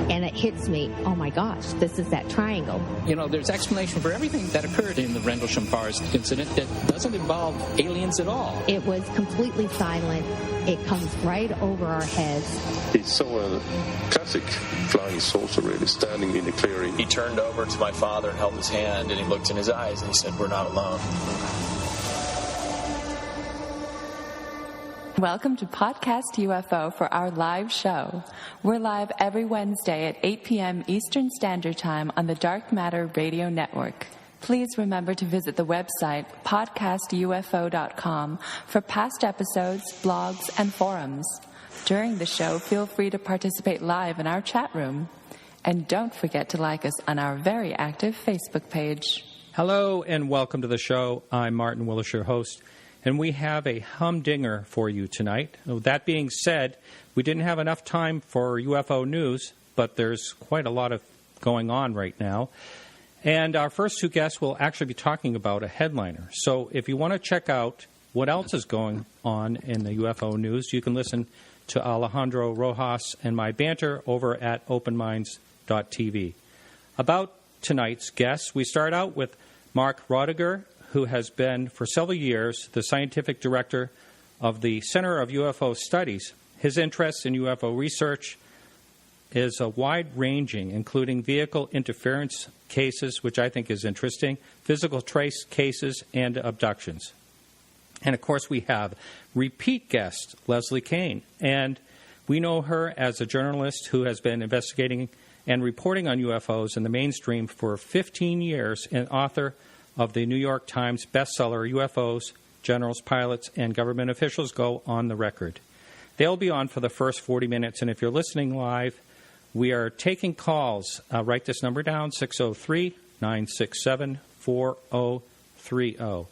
and it hits me, oh my gosh, this is that triangle. There's explanation for everything that occurred in the Rendlesham Forest incident that doesn't involve aliens at all. It was completely silent. It comes right over our heads. He saw a classic flying saucer, really, standing in a clearing. He turned over to my father and held his hand, and he looked in his eyes, and he said, "We're not alone." Welcome to Podcast UFO for our live show. We're live every Wednesday at 8 p.m. Eastern Standard Time on the Dark Matter Radio Network. Please remember to visit the website podcastufo.com for past episodes, blogs, and forums. During the show, feel free to participate live in our chat room. And don't forget to like us on our very active Facebook page. Hello and welcome to the show. I'm Martin Willis, your host, and we have a humdinger for you tonight. That being said, we didn't have enough time for UFO news, but there's quite a lot of going on right now. And our first two guests will actually be talking about a headliner. So if you want to check out what else is going on in the UFO news, you can listen to Alejandro Rojas and my banter over at openminds.tv. About tonight's guests, we start out with Mark Rodeghier, who has been for several years the scientific director of the Center of UFO Studies. His interest in UFO research is wide-ranging, including vehicle interference cases, which I think is interesting, physical trace cases, and abductions. And, of course, we have repeat guest Leslie Kane. And we know her as a journalist who has been investigating and reporting on UFOs in the mainstream for 15 years and author of the New York Times bestseller, UFOs, Generals, Pilots, and Government Officials Go on the Record. They'll be on for the first 40 minutes, and if you're listening live, we are taking calls. Write this number down, 603-967-4030.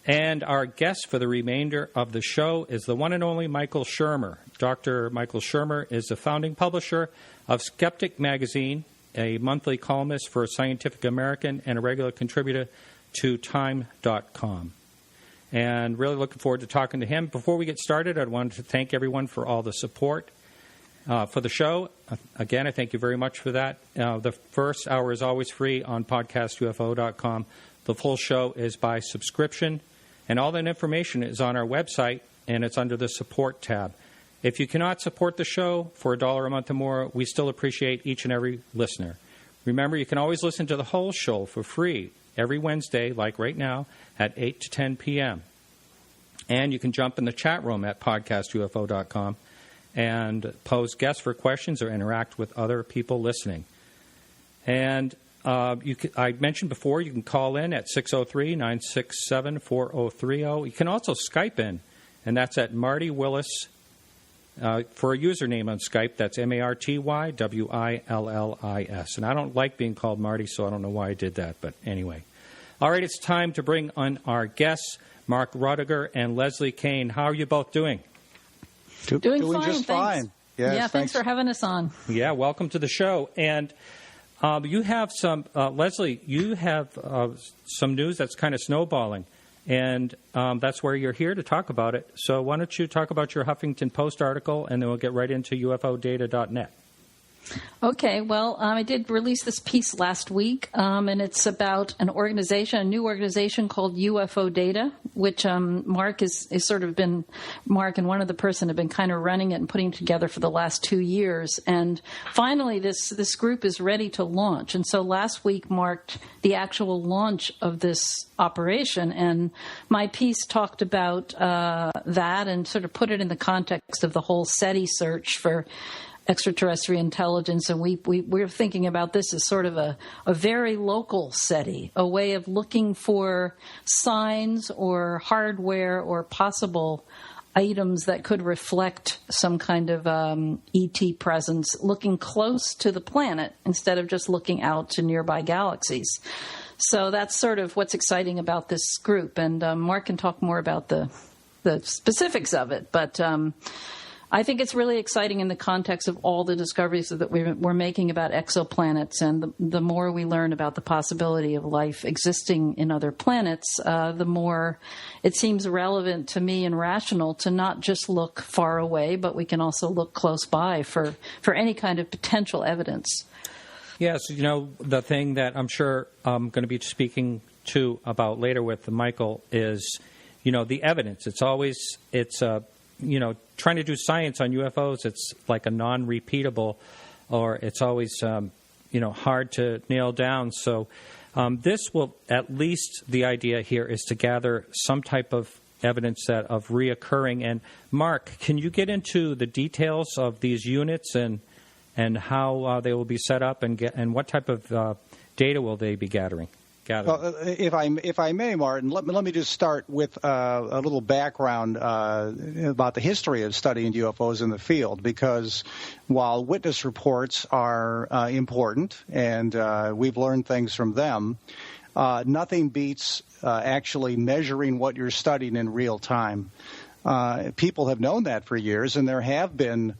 And our guest for the remainder of the show is the one and only Michael Shermer. Dr. Michael Shermer is the founding publisher of Skeptic magazine, a monthly columnist for Scientific American, and a regular contributor to Time.com. And really looking forward to talking to him. Before we get started, I wanted to thank everyone for all the support for the show. Again, I thank you very much for that. The first hour is always free on podcastufo.com. The full show is by subscription, and all that information is on our website, and it's under the support tab. If you cannot support the show for $1 a month or more, we still appreciate each and every listener. Remember, you can always listen to the whole show for free every Wednesday, like right now, at 8 to 10 p.m. And you can jump in the chat room at podcastufo.com and pose guests for questions or interact with other people listening. And I mentioned before, you can call in at 603-967-4030. You can also Skype in, and that's at Marty Willis. For a username on Skype, that's MartyWillis. And I don't like being called Marty, so I don't know why I did that, but anyway. All right, it's time to bring on our guests, Mark Rodeghier and Leslie Kane. How are you both doing? Doing fine, just thanks. fine. Yes, thanks for having us on. Yeah, welcome to the show. And you have some, Leslie, you have some news that's kind of snowballing, and that's where you're here to talk about it. So why don't you talk about your Huffington Post article, and then we'll get right into UFOdata.net. Okay, well, I did release this piece last week, and it's about a new organization called UFO Data, which Mark is sort of been, Mark and one other person have been kind of running it and putting it together for the last 2 years. And finally, this group is ready to launch. And so last week marked the actual launch of this operation, and my piece talked about that and sort of put it in the context of the whole SETI search for extraterrestrial intelligence, and we're thinking about this as sort of a very local SETI, a way of looking for signs or hardware or possible items that could reflect some kind of ET presence, looking close to the planet instead of just looking out to nearby galaxies. So that's sort of what's exciting about this group, and Mark can talk more about the specifics of it, but I think it's really exciting in the context of all the discoveries that we're making about exoplanets, and the more we learn about the possibility of life existing in other planets, the more it seems relevant to me and rational to not just look far away, but we can also look close by for any kind of potential evidence. Yes, the thing that I'm sure I'm going to be speaking to about later with Michael is, the evidence. It's trying to do science on UFOs, it's like a non-repeatable, or it's always, hard to nail down. So this will, at least the idea here is to gather some type of evidence of reoccurring. And Mark, can you get into the details of these units and how they will be set up and what type of data will they be gathering? Well, if I may, Martin, let me just start with a little background about the history of studying UFOs in the field, because while witness reports are important and we've learned things from them, nothing beats actually measuring what you're studying in real time. People have known that for years, and there have been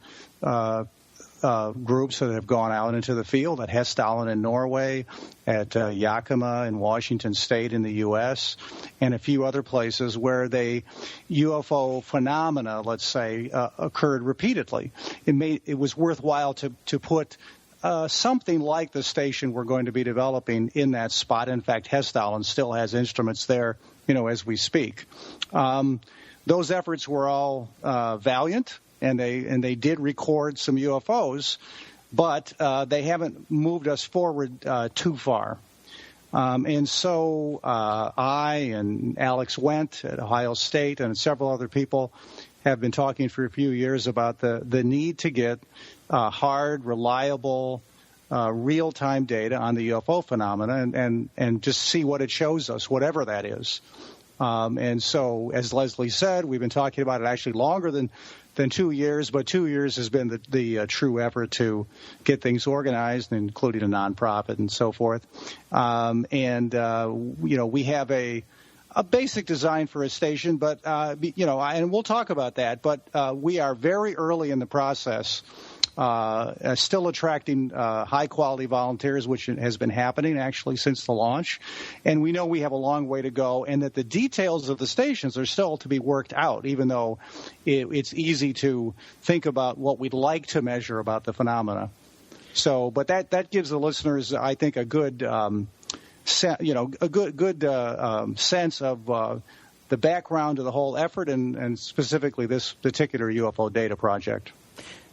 groups that have gone out into the field at Hessdalen in Norway, at Yakima in Washington State in the U.S., and a few other places where UFO phenomena, let's say, occurred repeatedly. It was worthwhile to put something like the station we're going to be developing in that spot. In fact, Hessdalen still has instruments there, as we speak. Those efforts were all valiant. And they did record some UFOs, but they haven't moved us forward too far. And so I and Alex Wendt at Ohio State and several other people have been talking for a few years about the need to get hard, reliable, real-time data on the UFO phenomena and just see what it shows us, whatever that is. And so, as Leslie said, we've been talking about it actually longer than 2 years, but 2 years has been the true effort to get things organized, including a nonprofit and so forth. We have a basic design for a station, but and we'll talk about that. But we are very early in the process. Still attracting high-quality volunteers, which has been happening actually since the launch. And we know we have a long way to go, and that the details of the stations are still to be worked out, even though it's easy to think about what we'd like to measure about the phenomena. So, but that gives the listeners, I think, a good, sense of the background of the whole effort, and specifically this particular UFO data project.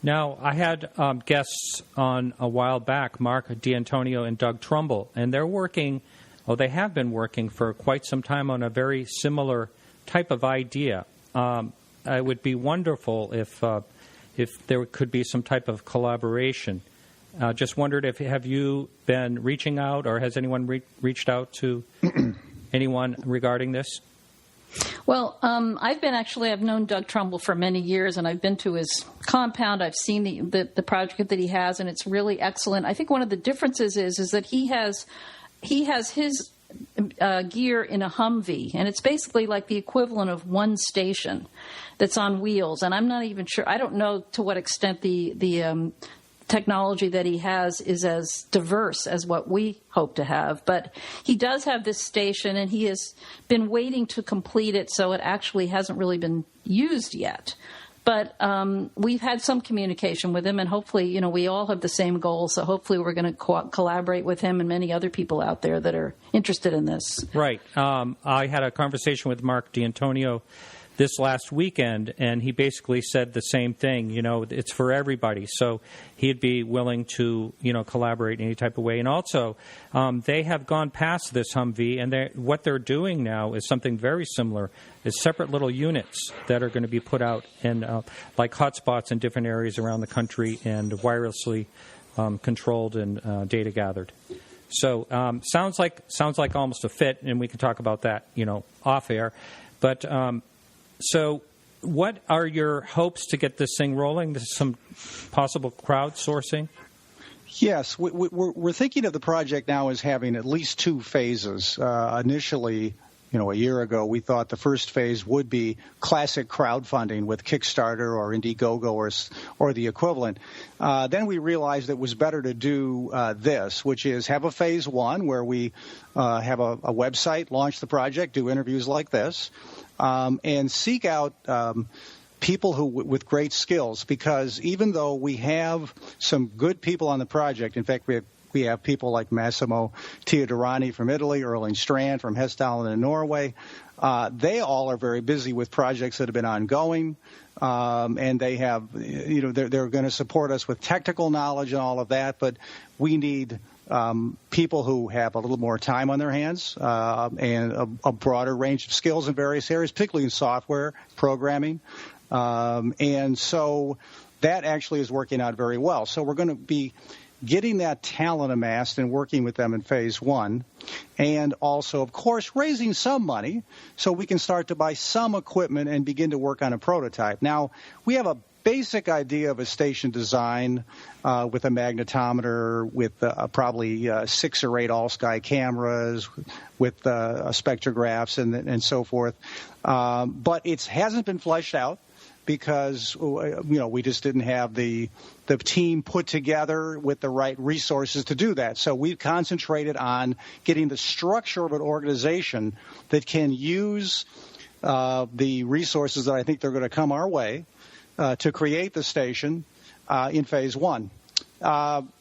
Now, I had guests on a while back, Mark D'Antonio and Doug Trumbull, and they have been working for quite some time on a very similar type of idea. It would be wonderful if there could be some type of collaboration. Just wondered have you been reaching out, or has anyone reached out to anyone regarding this? Well, I've known Doug Trumbull for many years, and I've been to his compound. I've seen the project that he has, and it's really excellent. I think one of the differences is that he has his gear in a Humvee, and it's basically like the equivalent of one station that's on wheels. And I'm not even sure. I don't know to what extent the technology that he has is as diverse as what we hope to have. But he does have this station, and he has been waiting to complete it, so it actually hasn't really been used yet. But we've had some communication with him, and hopefully, we all have the same goal, so hopefully we're going to collaborate with him and many other people out there that are interested in this. Right. I had a conversation with Mark D'Antonio this last weekend, and he basically said the same thing. It's for everybody, so he'd be willing to, collaborate in any type of way. And also, they have gone past this Humvee, and what they're doing now is something very similar. Is separate little units that are going to be put out in like hotspots in different areas around the country and wirelessly controlled and data gathered. So sounds like almost a fit, and we can talk about that, off air. But so what are your hopes to get this thing rolling? This is some possible crowdsourcing? Yes, we're thinking of the project now as having at least two phases. Initially, a year ago, we thought the first phase would be classic crowdfunding with Kickstarter or Indiegogo or the equivalent. Then we realized it was better to do this, which is have a phase one where we have a website, launch the project, do interviews like this, and seek out people with great skills, because even though we have some good people on the project, in fact, we have people like Massimo Teodorani from Italy, Erling Strand from Hessdalen in Norway. They all are very busy with projects that have been ongoing, and they have, they're going to support us with technical knowledge and all of that. But we need people who have a little more time on their hands and a broader range of skills in various areas, particularly in software programming. And so that actually is working out very well. So we're going to be getting that talent amassed and working with them in phase one, and also, of course, raising some money so we can start to buy some equipment and begin to work on a prototype. Now, we have a basic idea of a station design with a magnetometer, with probably 6 or 8 all-sky cameras, with spectrographs and so forth. But it hasn't been fleshed out, because we just didn't have the team put together with the right resources to do that. So we've concentrated on getting the structure of an organization that can use the resources that I think they're going to come our way to create the station in phase one.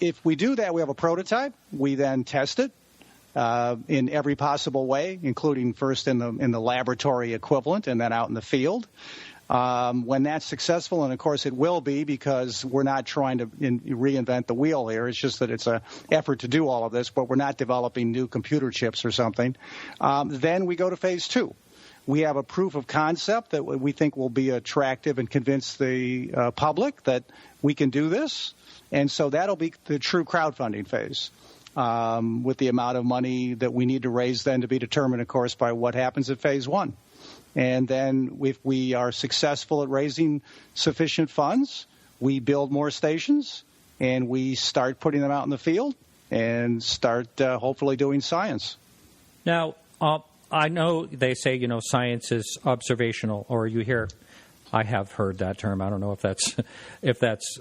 If we do that, we have a prototype. We then test it in every possible way, including first in the laboratory equivalent and then out in the field. When that's successful, and of course it will be, because we're not trying to reinvent the wheel here. It's just that it's an effort to do all of this, but we're not developing new computer chips or something. Then we go to phase two. We have a proof of concept that we think will be attractive and convince the public that we can do this. And so that'll be the true crowdfunding phase, with the amount of money that we need to raise then to be determined, of course, by what happens at phase one. And then if we are successful at raising sufficient funds, we build more stations, and we start putting them out in the field and start hopefully doing science. Now, I know they say, science is observational, or you hear, I have heard that term. I don't know if that's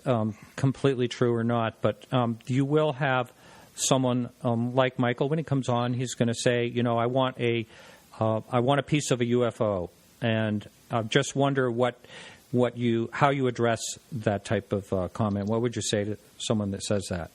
completely true or not, but you will have someone like Michael, when he comes on, he's going to say, I want a piece of a UFO, and I just wonder how you address that type of comment. What would you say to someone that says that?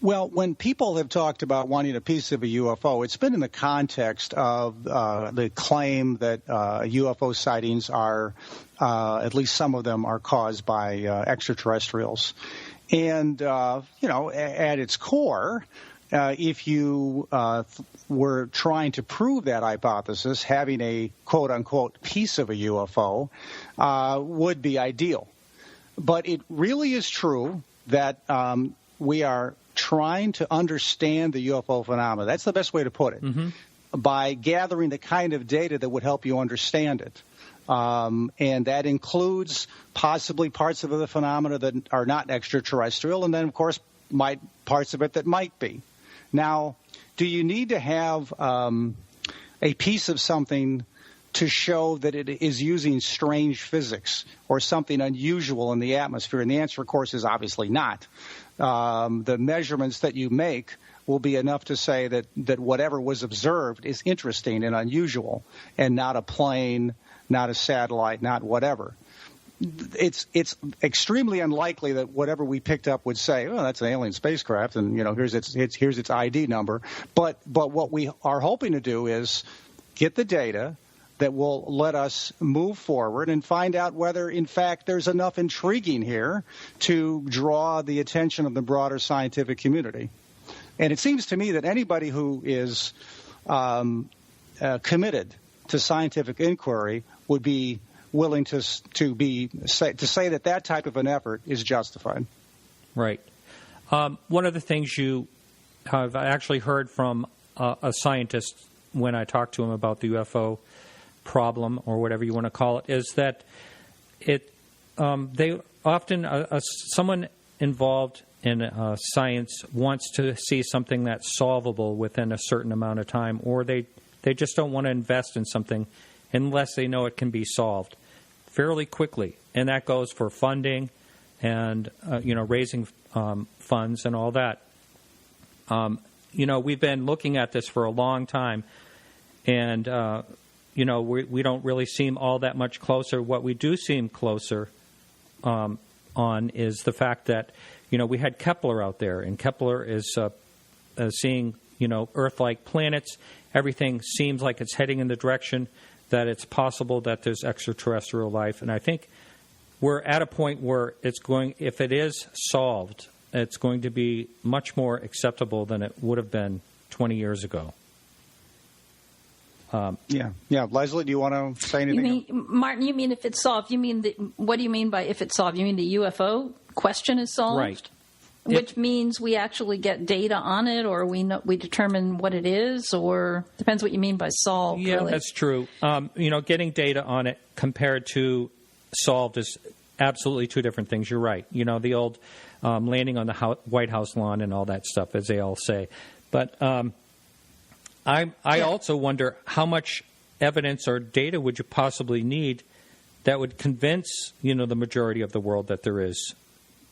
Well, when people have talked about wanting a piece of a UFO, it's been in the context of the claim that UFO sightings are, at least some of them, are caused by extraterrestrials. And, at its core, if you were trying to prove that hypothesis, having a quote-unquote piece of a UFO would be ideal. But it really is true that we are trying to understand the UFO phenomena. That's the best way to put it, by gathering the kind of data that would help you understand it. And that includes possibly parts of the phenomena that are not extraterrestrial, and then, of course, parts of it that might be. Now, do you need to have a piece of something to show that it is using strange physics or something unusual in the atmosphere? And the answer, of course, is obviously not. The measurements that you make will be enough to say that whatever was observed is interesting and unusual, and not a plane, not a satellite, not whatever. It's extremely unlikely that whatever we picked up would say, oh, that's an alien spacecraft, and here's its ID number. But what we are hoping to do is get the data that will let us move forward and find out whether, in fact, there's enough intriguing here to draw the attention of the broader scientific community. And it seems to me that anybody who is committed to scientific inquiry would be willing to say that type of an effort is justified. Right. One of the things you have actually heard from a scientist when I talked to him about the UFO problem, or whatever you want to call it, is that they often someone involved in science wants to see something that's solvable within a certain amount of time, or they They just don't want to invest in something unless they know it can be solved fairly quickly. And that goes for funding and, raising funds and all that. We've been looking at this for a long time, and, we don't really seem all that much closer. What we do seem closer on is the fact that, we had Kepler out there, and Kepler is seeing, Earth-like planets. Everything seems like it's heading in the direction that it's possible that there's extraterrestrial life. And I think we're at a point where if it is solved, it's going to be much more acceptable than it would have been 20 years ago. Yeah. Leslie, do you want to say anything? Martin, you mean if it's solved? What do you mean by if it's solved? You mean the UFO question is solved? Right. Which means we actually get data on it, or we determine what it is, or depends what you mean by solved. Yeah, really. That's true. Getting data on it compared to solved is absolutely two different things. You're right. The old landing on the White House lawn and all that stuff, as they all say. But I also wonder how much evidence or data would you possibly need that would convince the majority of the world that there is.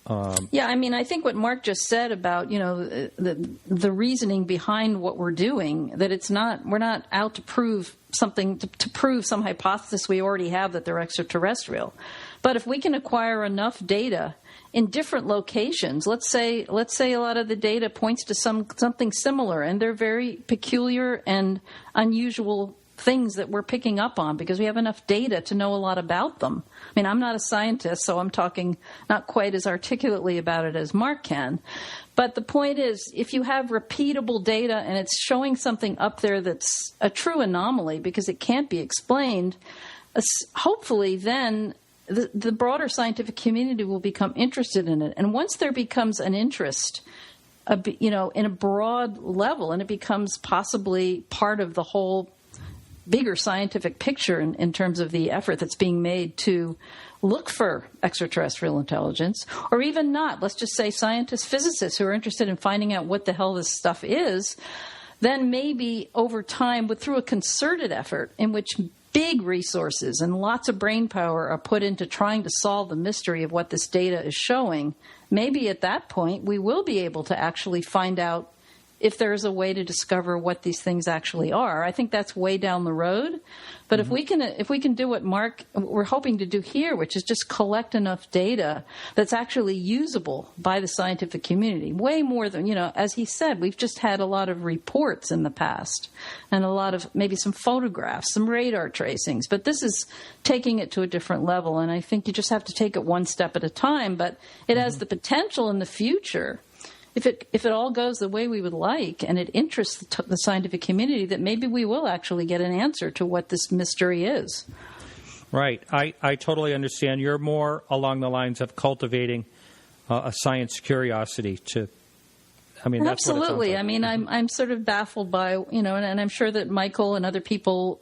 I think what Mark just said about the reasoning behind what we're doing, that we're not out to prove something, to prove some hypothesis we already have that they're extraterrestrial. But if we can acquire enough data in different locations, let's say a lot of the data points to something similar, and they're very peculiar and unusual things that we're picking up on because we have enough data to know a lot about them. I mean, I'm not a scientist, so I'm talking not quite as articulately about it as Mark can. But the point is, if you have repeatable data and it's showing something up there that's a true anomaly because it can't be explained, hopefully then the broader scientific community will become interested in it. And once there becomes an interest, in a broad level, and it becomes possibly part of the whole bigger scientific picture in terms of the effort that's being made to look for extraterrestrial intelligence, or even not, let's just say scientists, physicists who are interested in finding out what the hell this stuff is, then maybe over time, through a concerted effort in which big resources and lots of brain power are put into trying to solve the mystery of what this data is showing, maybe at that point we will be able to actually find out if there is a way to discover what these things actually are. I think that's way down the road. But if we can do what we're hoping to do here, which is just collect enough data that's actually usable by the scientific community, way more than, as he said, we've just had a lot of reports in the past and a lot of maybe some photographs, some radar tracings. But this is taking it to a different level. And I think you just have to take it one step at a time. But it has the potential in the future, if it all goes the way we would like and it interests the scientific community, that maybe we will actually get an answer to what this mystery is. Right. I totally understand. You're more along the lines of cultivating a science curiosity to... that's absolutely. What it sounds like. I'm sort of baffled by, and I'm sure that Michael and other people,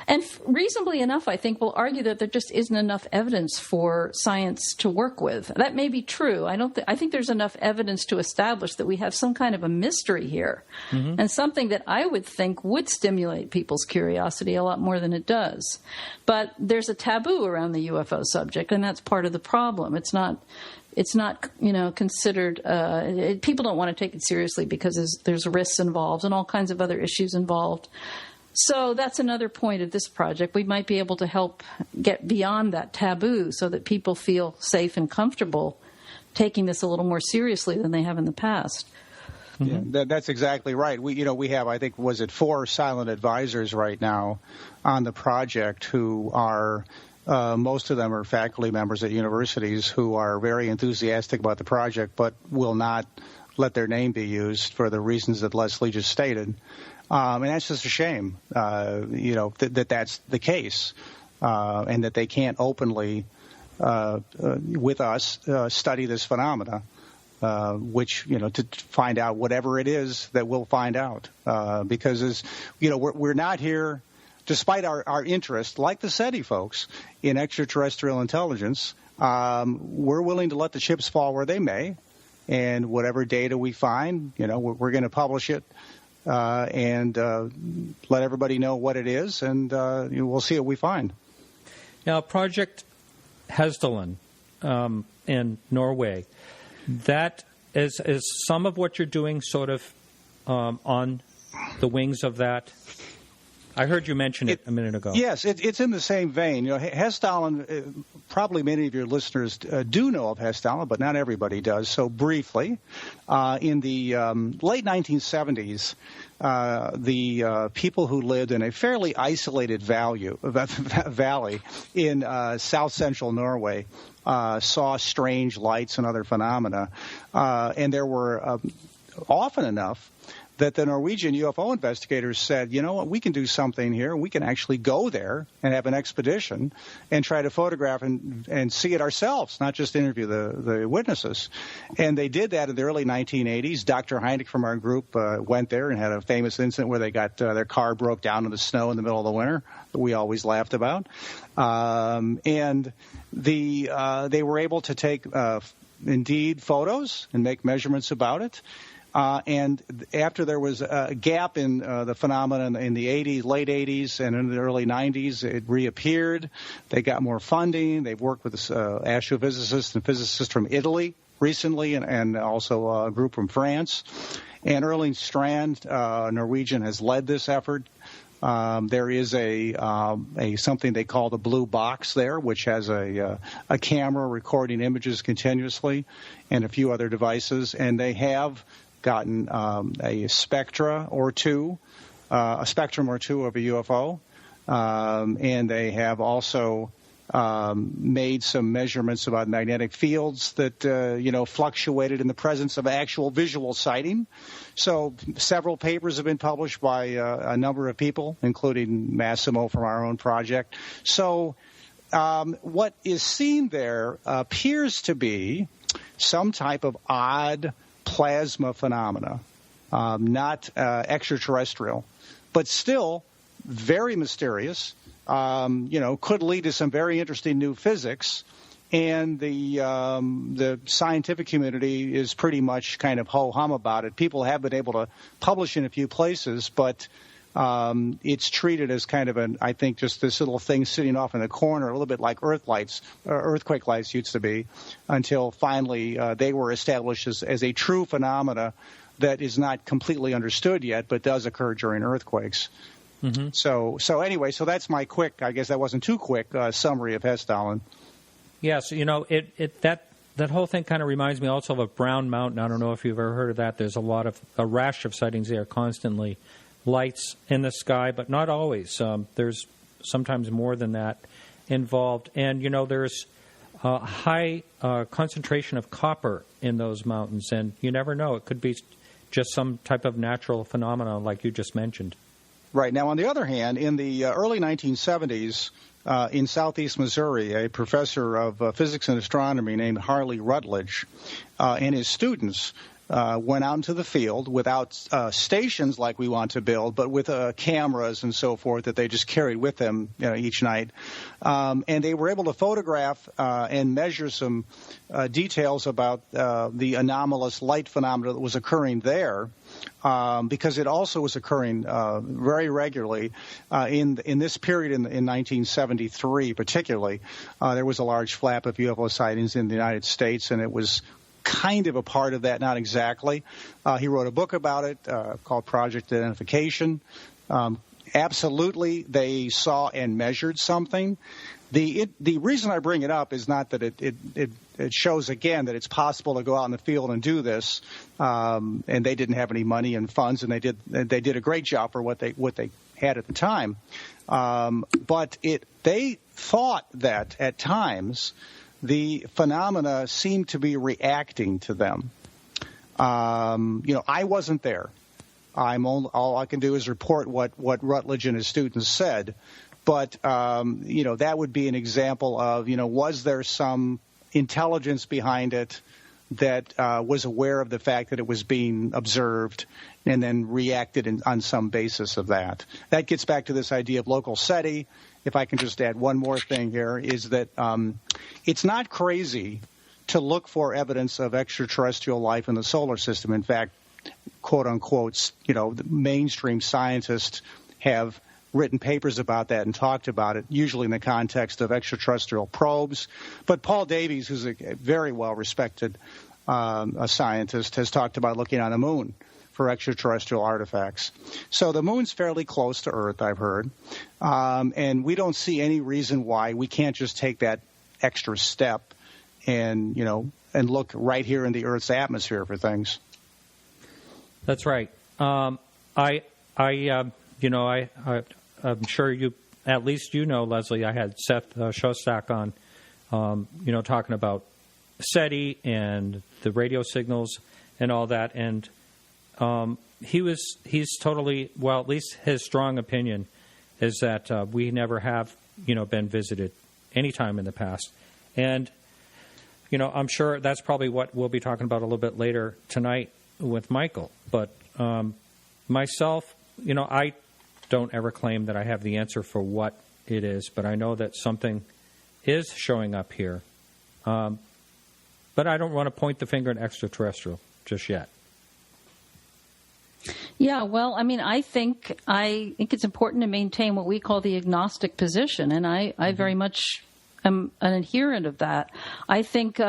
and reasonably enough, I think, will argue that there just isn't enough evidence for science to work with. That may be true. I think there's enough evidence to establish that we have some kind of a mystery here, and something that I would think would stimulate people's curiosity a lot more than it does. But there's a taboo around the UFO subject, and that's part of the problem. It's not considered, people don't want to take it seriously because there's risks involved and all kinds of other issues involved. So that's another point of this project. We might be able to help get beyond that taboo so that people feel safe and comfortable taking this a little more seriously than they have in the past. Yeah, that's exactly right. We have, I think, 4 silent advisors right now on the project who are... most of them are faculty members at universities who are very enthusiastic about the project but will not let their name be used for the reasons that Leslie just stated. And that's just a shame, that's the case, and that they can't openly, with us, study this phenomena, which, to find out whatever it is that we'll find out. Because, we're not here... Despite our interest, like the SETI folks, in extraterrestrial intelligence, we're willing to let the chips fall where they may, and whatever data we find, we're going to publish it and let everybody know what it is, and we'll see what we find. Now, Project Hesdalen in Norway, that is some of what you're doing sort of on the wings of that? I heard you mention it a minute ago. Yes, it's in the same vein. Hesdalen, probably many of your listeners do know of Hesdalen, but not everybody does. So briefly, in the late 1970s, the people who lived in a fairly isolated valley in south-central Norway saw strange lights and other phenomena, and there were often enough that the Norwegian UFO investigators said, you know what, we can do something here. We can actually go there and have an expedition and try to photograph and see it ourselves, not just interview the witnesses. And they did that in the early 1980s. Dr. Hynek from our group went there and had a famous incident where they got their car broke down in the snow in the middle of the winter that we always laughed about. And they were able to take, indeed, photos and make measurements about it. And after there was a gap in the phenomenon in the late 80s and in the early 90s, it reappeared. They got more funding. They've worked with astrophysicists and physicists from Italy recently, and also a group from France. And Erling Strand, Norwegian, has led this effort. There is a something they call the blue box there, which has a camera recording images continuously, and a few other devices. And they have gotten a spectrum or two of a UFO, and they have also made some measurements about magnetic fields that fluctuated in the presence of actual visual sighting. So several papers have been published by a number of people, including Massimo from our own project. So what is seen there appears to be some type of odd plasma phenomena, not extraterrestrial, but still very mysterious. Could lead to some very interesting new physics, and the scientific community is pretty much kind of ho-hum about it. People have been able to publish in a few places, but it's treated as kind of I think just this little thing sitting off in the corner, a little bit like earthquake lights used to be, until finally they were established as a true phenomena that is not completely understood yet, but does occur during earthquakes. Mm-hmm. So anyway, so that's my quick, I guess that wasn't too quick, summary of Hesdalen. Yes, that whole thing kind of reminds me also of Brown Mountain. I don't know if you've ever heard of that. There's a rash of sightings there constantly. Lights in the sky, but not always. There's sometimes more than that involved. And, there's a high concentration of copper in those mountains, and you never know. It could be just some type of natural phenomenon like you just mentioned. Right. Now, on the other hand, in the early 1970s, in southeast Missouri, a professor of physics and astronomy named Harley Rutledge and his students went out into the field without stations like we want to build, but with cameras and so forth that they just carried with them each night. And they were able to photograph and measure some details about the anomalous light phenomena that was occurring there. Because it also was occurring very regularly in this period in 1973 particularly. There was a large flap of UFO sightings in the United States, and it was kind of a part of that, not exactly. He wrote a book about it called Project Identification. Absolutely, they saw and measured something. The reason I bring it up is not that it shows again that it's possible to go out in the field and do this, and they didn't have any money and funds, and they did a great job for what they had at the time. But they thought that at times the phenomena seemed to be reacting to them. I wasn't there. All I can do is report what Rutledge and his students said. But, that would be an example of, was there some intelligence behind it that was aware of the fact that it was being observed and then reacted on some basis of that. That gets back to this idea of local SETI. If I can just add one more thing here, is that it's not crazy to look for evidence of extraterrestrial life in the solar system. In fact, quote unquote, the mainstream scientists have written papers about that and talked about it, usually in the context of extraterrestrial probes. But Paul Davies, who's a very well-respected a scientist, has talked about looking on the moon for extraterrestrial artifacts. So the moon's fairly close to Earth, I've heard, and we don't see any reason why we can't just take that extra step and look right here in the Earth's atmosphere for things. That's right. I'm sure you, at least Leslie, I had Seth Shostak on, talking about SETI and the radio signals and all that, and he's totally, well, at least his strong opinion is that we never have, been visited any time in the past. And, I'm sure that's probably what we'll be talking about a little bit later tonight with Michael. But myself, I don't ever claim that I have the answer for what it is, but I know that something is showing up here. But I don't want to point the finger at extraterrestrial just yet. Yeah, well, I think it's important to maintain what we call the agnostic position, and I very much am an adherent of that. I think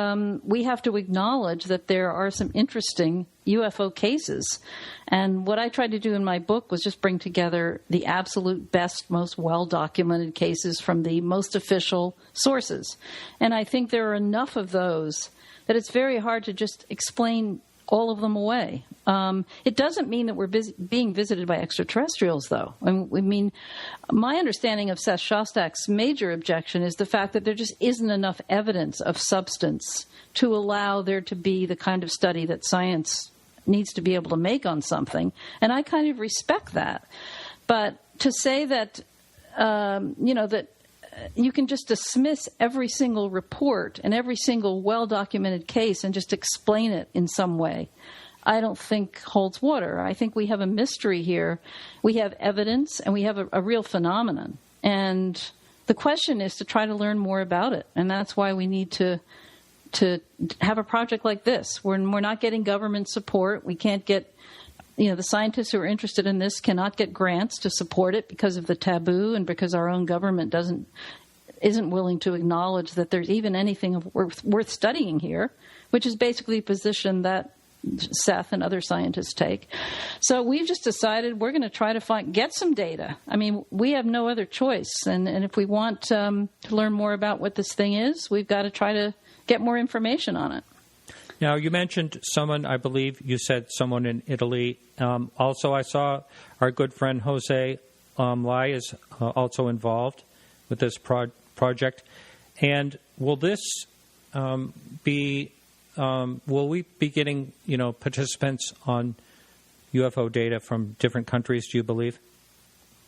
we have to acknowledge that there are some interesting UFO cases, and what I tried to do in my book was just bring together the absolute best, most well-documented cases from the most official sources, and I think there are enough of those that it's very hard to just explain all of them away. It doesn't mean that we're being visited by extraterrestrials, though. My understanding of Seth Shostak's major objection is the fact that there just isn't enough evidence of substance to allow there to be the kind of study that science needs to be able to make on something, and I kind of respect that. But to say that, that you can just dismiss every single report and every single well-documented case and just explain it in some way, I don't think holds water. I think we have a mystery here. We have evidence, and we have a real phenomenon. And the question is to try to learn more about it, and that's why we need to have a project like this. We're not getting government support. We can't get, the scientists who are interested in this cannot get grants to support it because of the taboo and because our own government isn't willing to acknowledge that there's even anything worth studying here, which is basically a position that Seth and other scientists take. So we've just decided we're going to try to get some data. We have no other choice. And if we want to learn more about what this thing is, we've got to try to get more information on it. Now, you mentioned someone, I believe you said someone in Italy. Also, I saw our good friend Jose Lai is also involved with this project. And will this will we be getting, participants on UFO data from different countries, do you believe?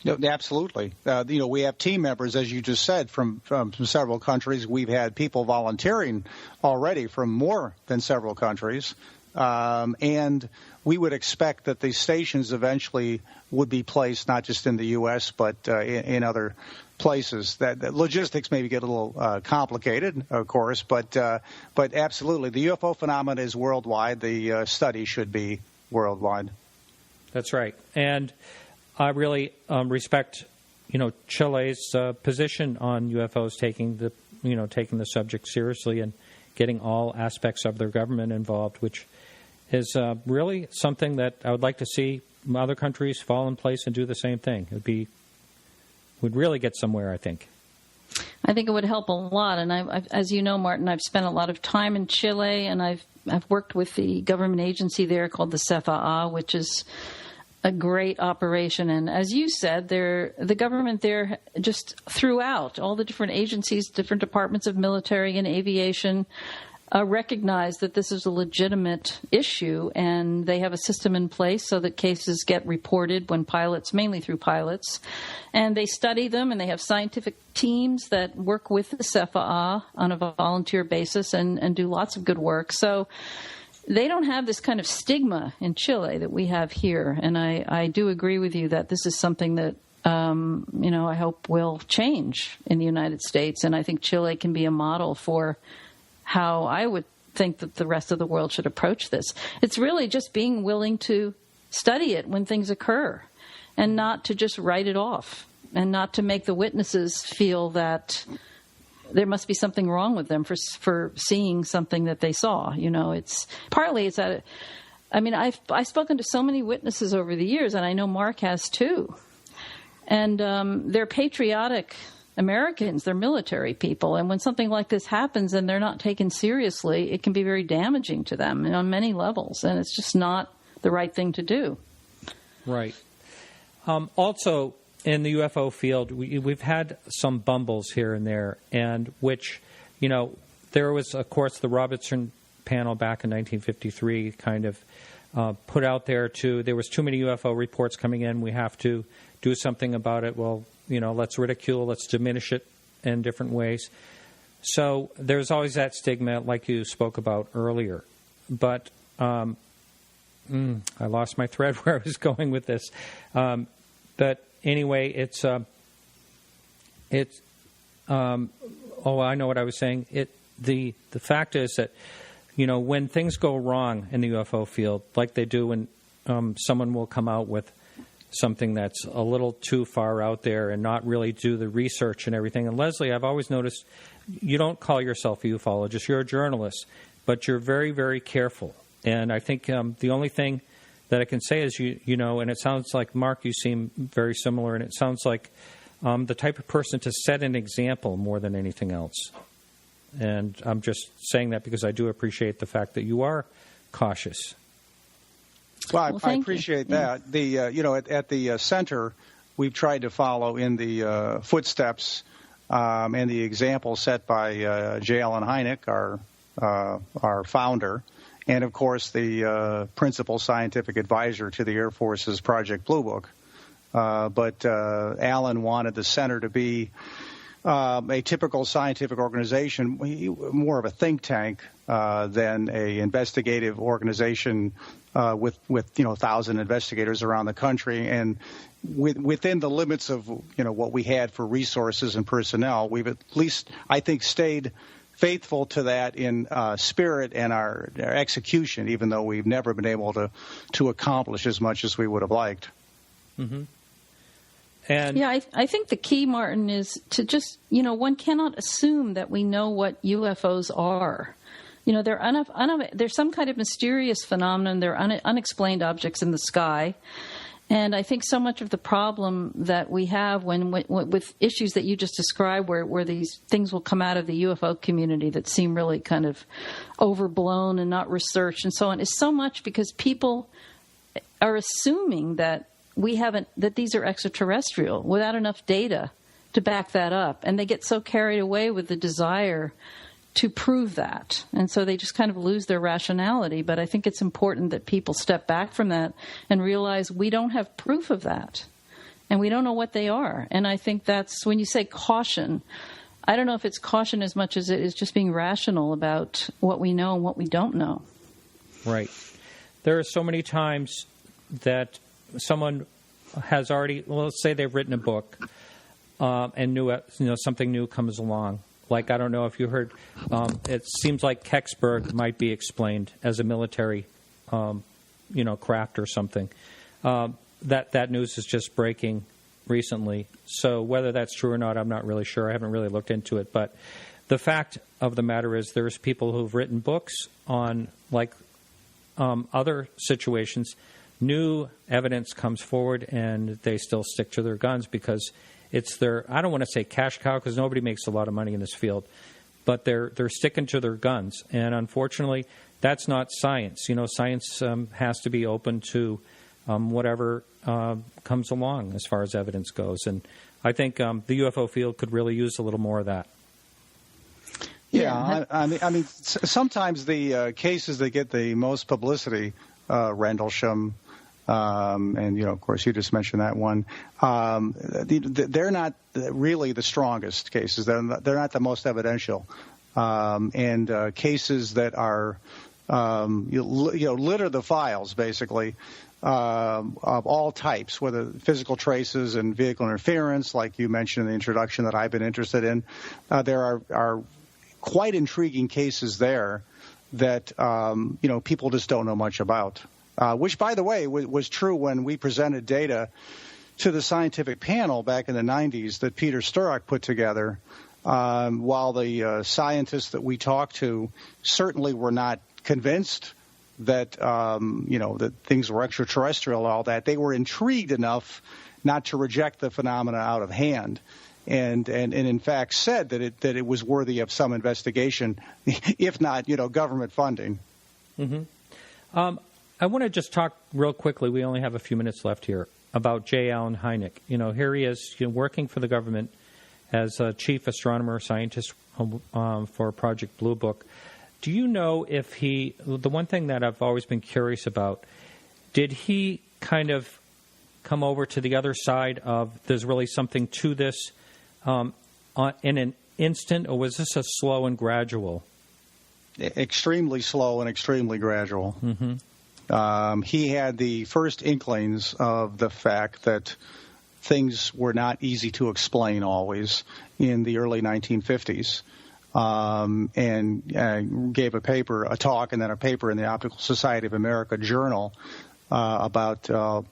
No, absolutely. We have team members, as you just said, from several countries. We've had people volunteering already from more than several countries. And we would expect that the stations eventually would be placed not just in the U.S., but in other places. That logistics maybe get a little complicated, of course, but absolutely. The UFO phenomenon is worldwide. The study should be worldwide. That's right. And I really respect, Chile's position on UFOs, taking the subject seriously and getting all aspects of their government involved, which is really something that I would like to see other countries fall in place and do the same thing. We'd really get somewhere, I think. I think it would help a lot. And I've, as you know, Martin, I've spent a lot of time in Chile, and I've worked with the government agency there called the CFAA, which is a great operation. And as you said, the government there just throughout all the different agencies, different departments of military and aviation, recognize that this is a legitimate issue, and they have a system in place so that cases get reported when pilots, mainly through pilots, and they study them, and they have scientific teams that work with the CFAA on a volunteer basis and do lots of good work. So they don't have this kind of stigma in Chile that we have here, and I do agree with you that this is something that I hope will change in the United States, and I think Chile can be a model for how I would think that the rest of the world should approach this. It's really just being willing to study it when things occur and not to just write it off and not to make the witnesses feel that there must be something wrong with them for seeing something that they saw. It's that. I mean, I've spoken to so many witnesses over the years, and I know Mark has too. And they're patriotic Americans, they're military people. And when something like this happens and they're not taken seriously, it can be very damaging to them on many levels. And it's just not the right thing to do. Right. Also, in the UFO field, we've had some bumbles here and there, and which, there was, of course, the Robertson panel back in 1953 kind of put out there there was too many UFO reports coming in. We have to do something about it. Well, let's ridicule, let's diminish it in different ways. So there's always that stigma, like you spoke about earlier. But I lost my thread where I was going with this. But anyway, it's I know what I was saying. The fact is that, when things go wrong in the UFO field, like they do when someone will come out with something that's a little too far out there and not really do the research and everything. And Leslie, I've always noticed you don't call yourself a ufologist. You're a journalist, but you're very, very careful. And I think the only thing that I can say is, and it sounds like, Mark, you seem very similar, and it sounds like the type of person to set an example more than anything else. And I'm just saying that because I do appreciate the fact that you are cautious. Well, I appreciate that. The at the center, we've tried to follow in the footsteps and the example set by J. Allen Hynek, our founder, and of course the principal scientific advisor to the Air Force's Project Blue Book. But Allen wanted the center to be a typical scientific organization, more of a think tank than a investigative organization with 1,000 investigators around the country. And within the limits of what we had for resources and personnel, we've at least, I think, stayed faithful to that in spirit and our execution, even though we've never been able to accomplish as much as we would have liked. Mm-hmm. And yeah, I think the key, Martin, is to just, one cannot assume that we know what UFOs are. They're some kind of mysterious phenomenon. They're unexplained objects in the sky. And I think so much of the problem that we have with issues that you just described, where these things will come out of the UFO community that seem really kind of overblown and not researched and so on, is so much because people are assuming that that these are extraterrestrial without enough data to back that up. And they get so carried away with the desire to prove that. And so they just kind of lose their rationality. But I think it's important that people step back from that and realize we don't have proof of that. And we don't know what they are. And I think that's, when you say caution, I don't know if it's caution as much as it is just being rational about what we know and what we don't know. Right. There are so many times that someone has already, let's say they've written a book and something new comes along. Like, I don't know if you heard, it seems like Kecksburg might be explained as a military, craft or something. That news is just breaking recently. So whether that's true or not, I'm not really sure. I haven't really looked into it. But the fact of the matter is there's people who've written books on, other situations. New evidence comes forward, and they still stick to their guns because it's their, I don't want to say cash cow because nobody makes a lot of money in this field, but they're sticking to their guns. And unfortunately, that's not science. Science has to be open to whatever comes along as far as evidence goes. And I think the UFO field could really use a little more of that. Yeah, I mean, sometimes the cases that get the most publicity, Rendlesham, and of course, you just mentioned that one. They're not really the strongest cases. They're not the most evidential, and cases that are litter the files basically of all types, whether physical traces and vehicle interference, like you mentioned in the introduction that I've been interested in. There are quite intriguing cases there that people just don't know much about. Which, by the way, was true when we presented data to the scientific panel back in the 90s that Peter Sturrock put together. While the scientists that we talked to certainly were not convinced that that things were extraterrestrial and all that, they were intrigued enough not to reject the phenomena out of hand, and in fact said that it was worthy of some investigation, if not government funding. Mm-hmm. I want to just talk real quickly. We only have a few minutes left here about J. Allen Hynek. Here he is working for the government as a chief astronomer scientist for Project Blue Book. Do you know if the one thing that I've always been curious about, did he kind of come over to the other side of there's really something to this in an instant, or was this a slow and gradual? Extremely slow and extremely gradual. Mm-hmm. He had the first inklings of the fact that things were not easy to explain always in the early 1950s, and gave a talk and then a paper in the Optical Society of America journal about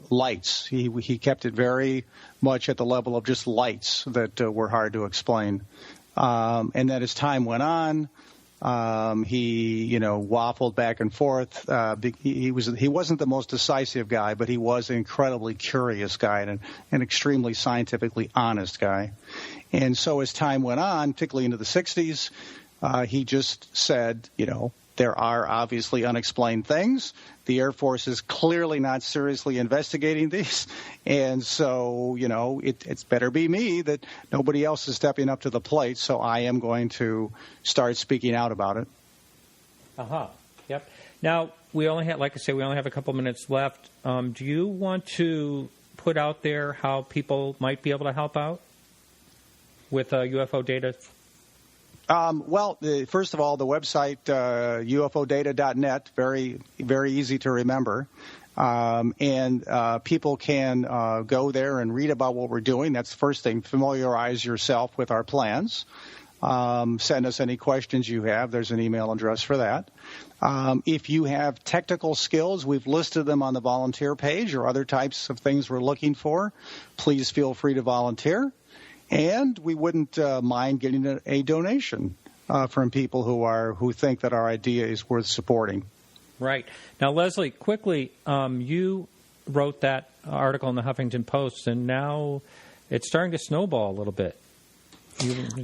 lights. He kept it very much at the level of just lights that were hard to explain. And then as time went on, he waffled back and forth. He wasn't the most decisive guy, but he was an incredibly curious guy and an extremely scientifically honest guy. And so as time went on, particularly into the 60s, he just said, there are obviously unexplained things. The Air Force is clearly not seriously investigating these. And so, it's better be me that nobody else is stepping up to the plate. So I am going to start speaking out about it. Uh-huh. Yep. Now, we only have a couple minutes left. Do you want to put out there how people might be able to help out with UFO data? First of all, the website, ufodata.net, very, very easy to remember. And people can go there and read about what we're doing. That's the first thing. Familiarize yourself with our plans. Send us any questions you have. There's an email address for that. If you have technical skills, we've listed them on the volunteer page, or other types of things we're looking for. Please feel free to volunteer. And we wouldn't mind getting a donation from people who think that our idea is worth supporting. Right. Now, Leslie, quickly, you wrote that article in the Huffington Post, and now it's starting to snowball a little bit.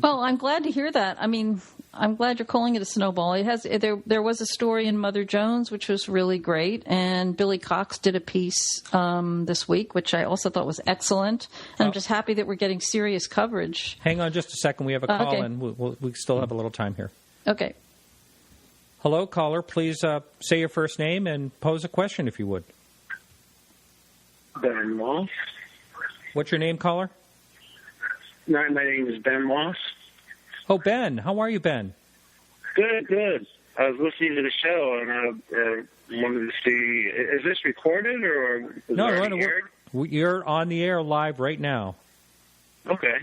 Well, I'm glad to hear that. I mean, I'm glad you're calling it a snowball. There was a story in Mother Jones, which was really great, and Billy Cox did a piece this week, which I also thought was excellent. And I'm just happy that we're getting serious coverage. Hang on just a second. We have a call, and we still have a little time here. Okay. Hello, caller. Please say your first name and pose a question, if you would. Ben Moss. What's your name, caller? My name is Ben Moss. Oh, Ben. How are you, Ben? Good. I was listening to the show, and I wanted to see, is this recorded or is it already aired? You're on the air live right now. Okay.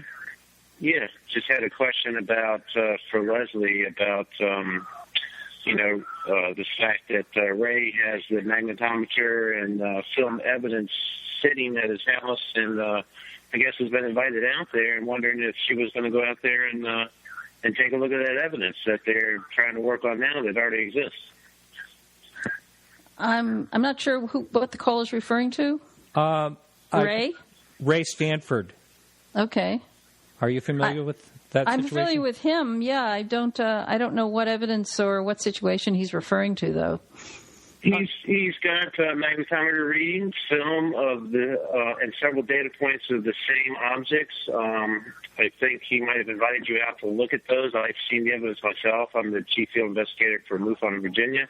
Yeah, just had a question about, for Leslie, about, the fact that Ray has the magnetometer and film evidence sitting at his house, and I guess has been invited out there, and wondering if she was going to go out there and take a look at that evidence that they're trying to work on now that already exists. I'm not sure what the call is referring to. Ray? Ray Stanford. Okay. Are you familiar with that situation? I'm familiar with him. Yeah, I don't know what evidence or what situation he's referring to, though. He's got magnetometer readings, film of and several data points of the same objects. I think he might have invited you out to look at those. I've seen the evidence myself. I'm the chief field investigator for MUFON in Virginia.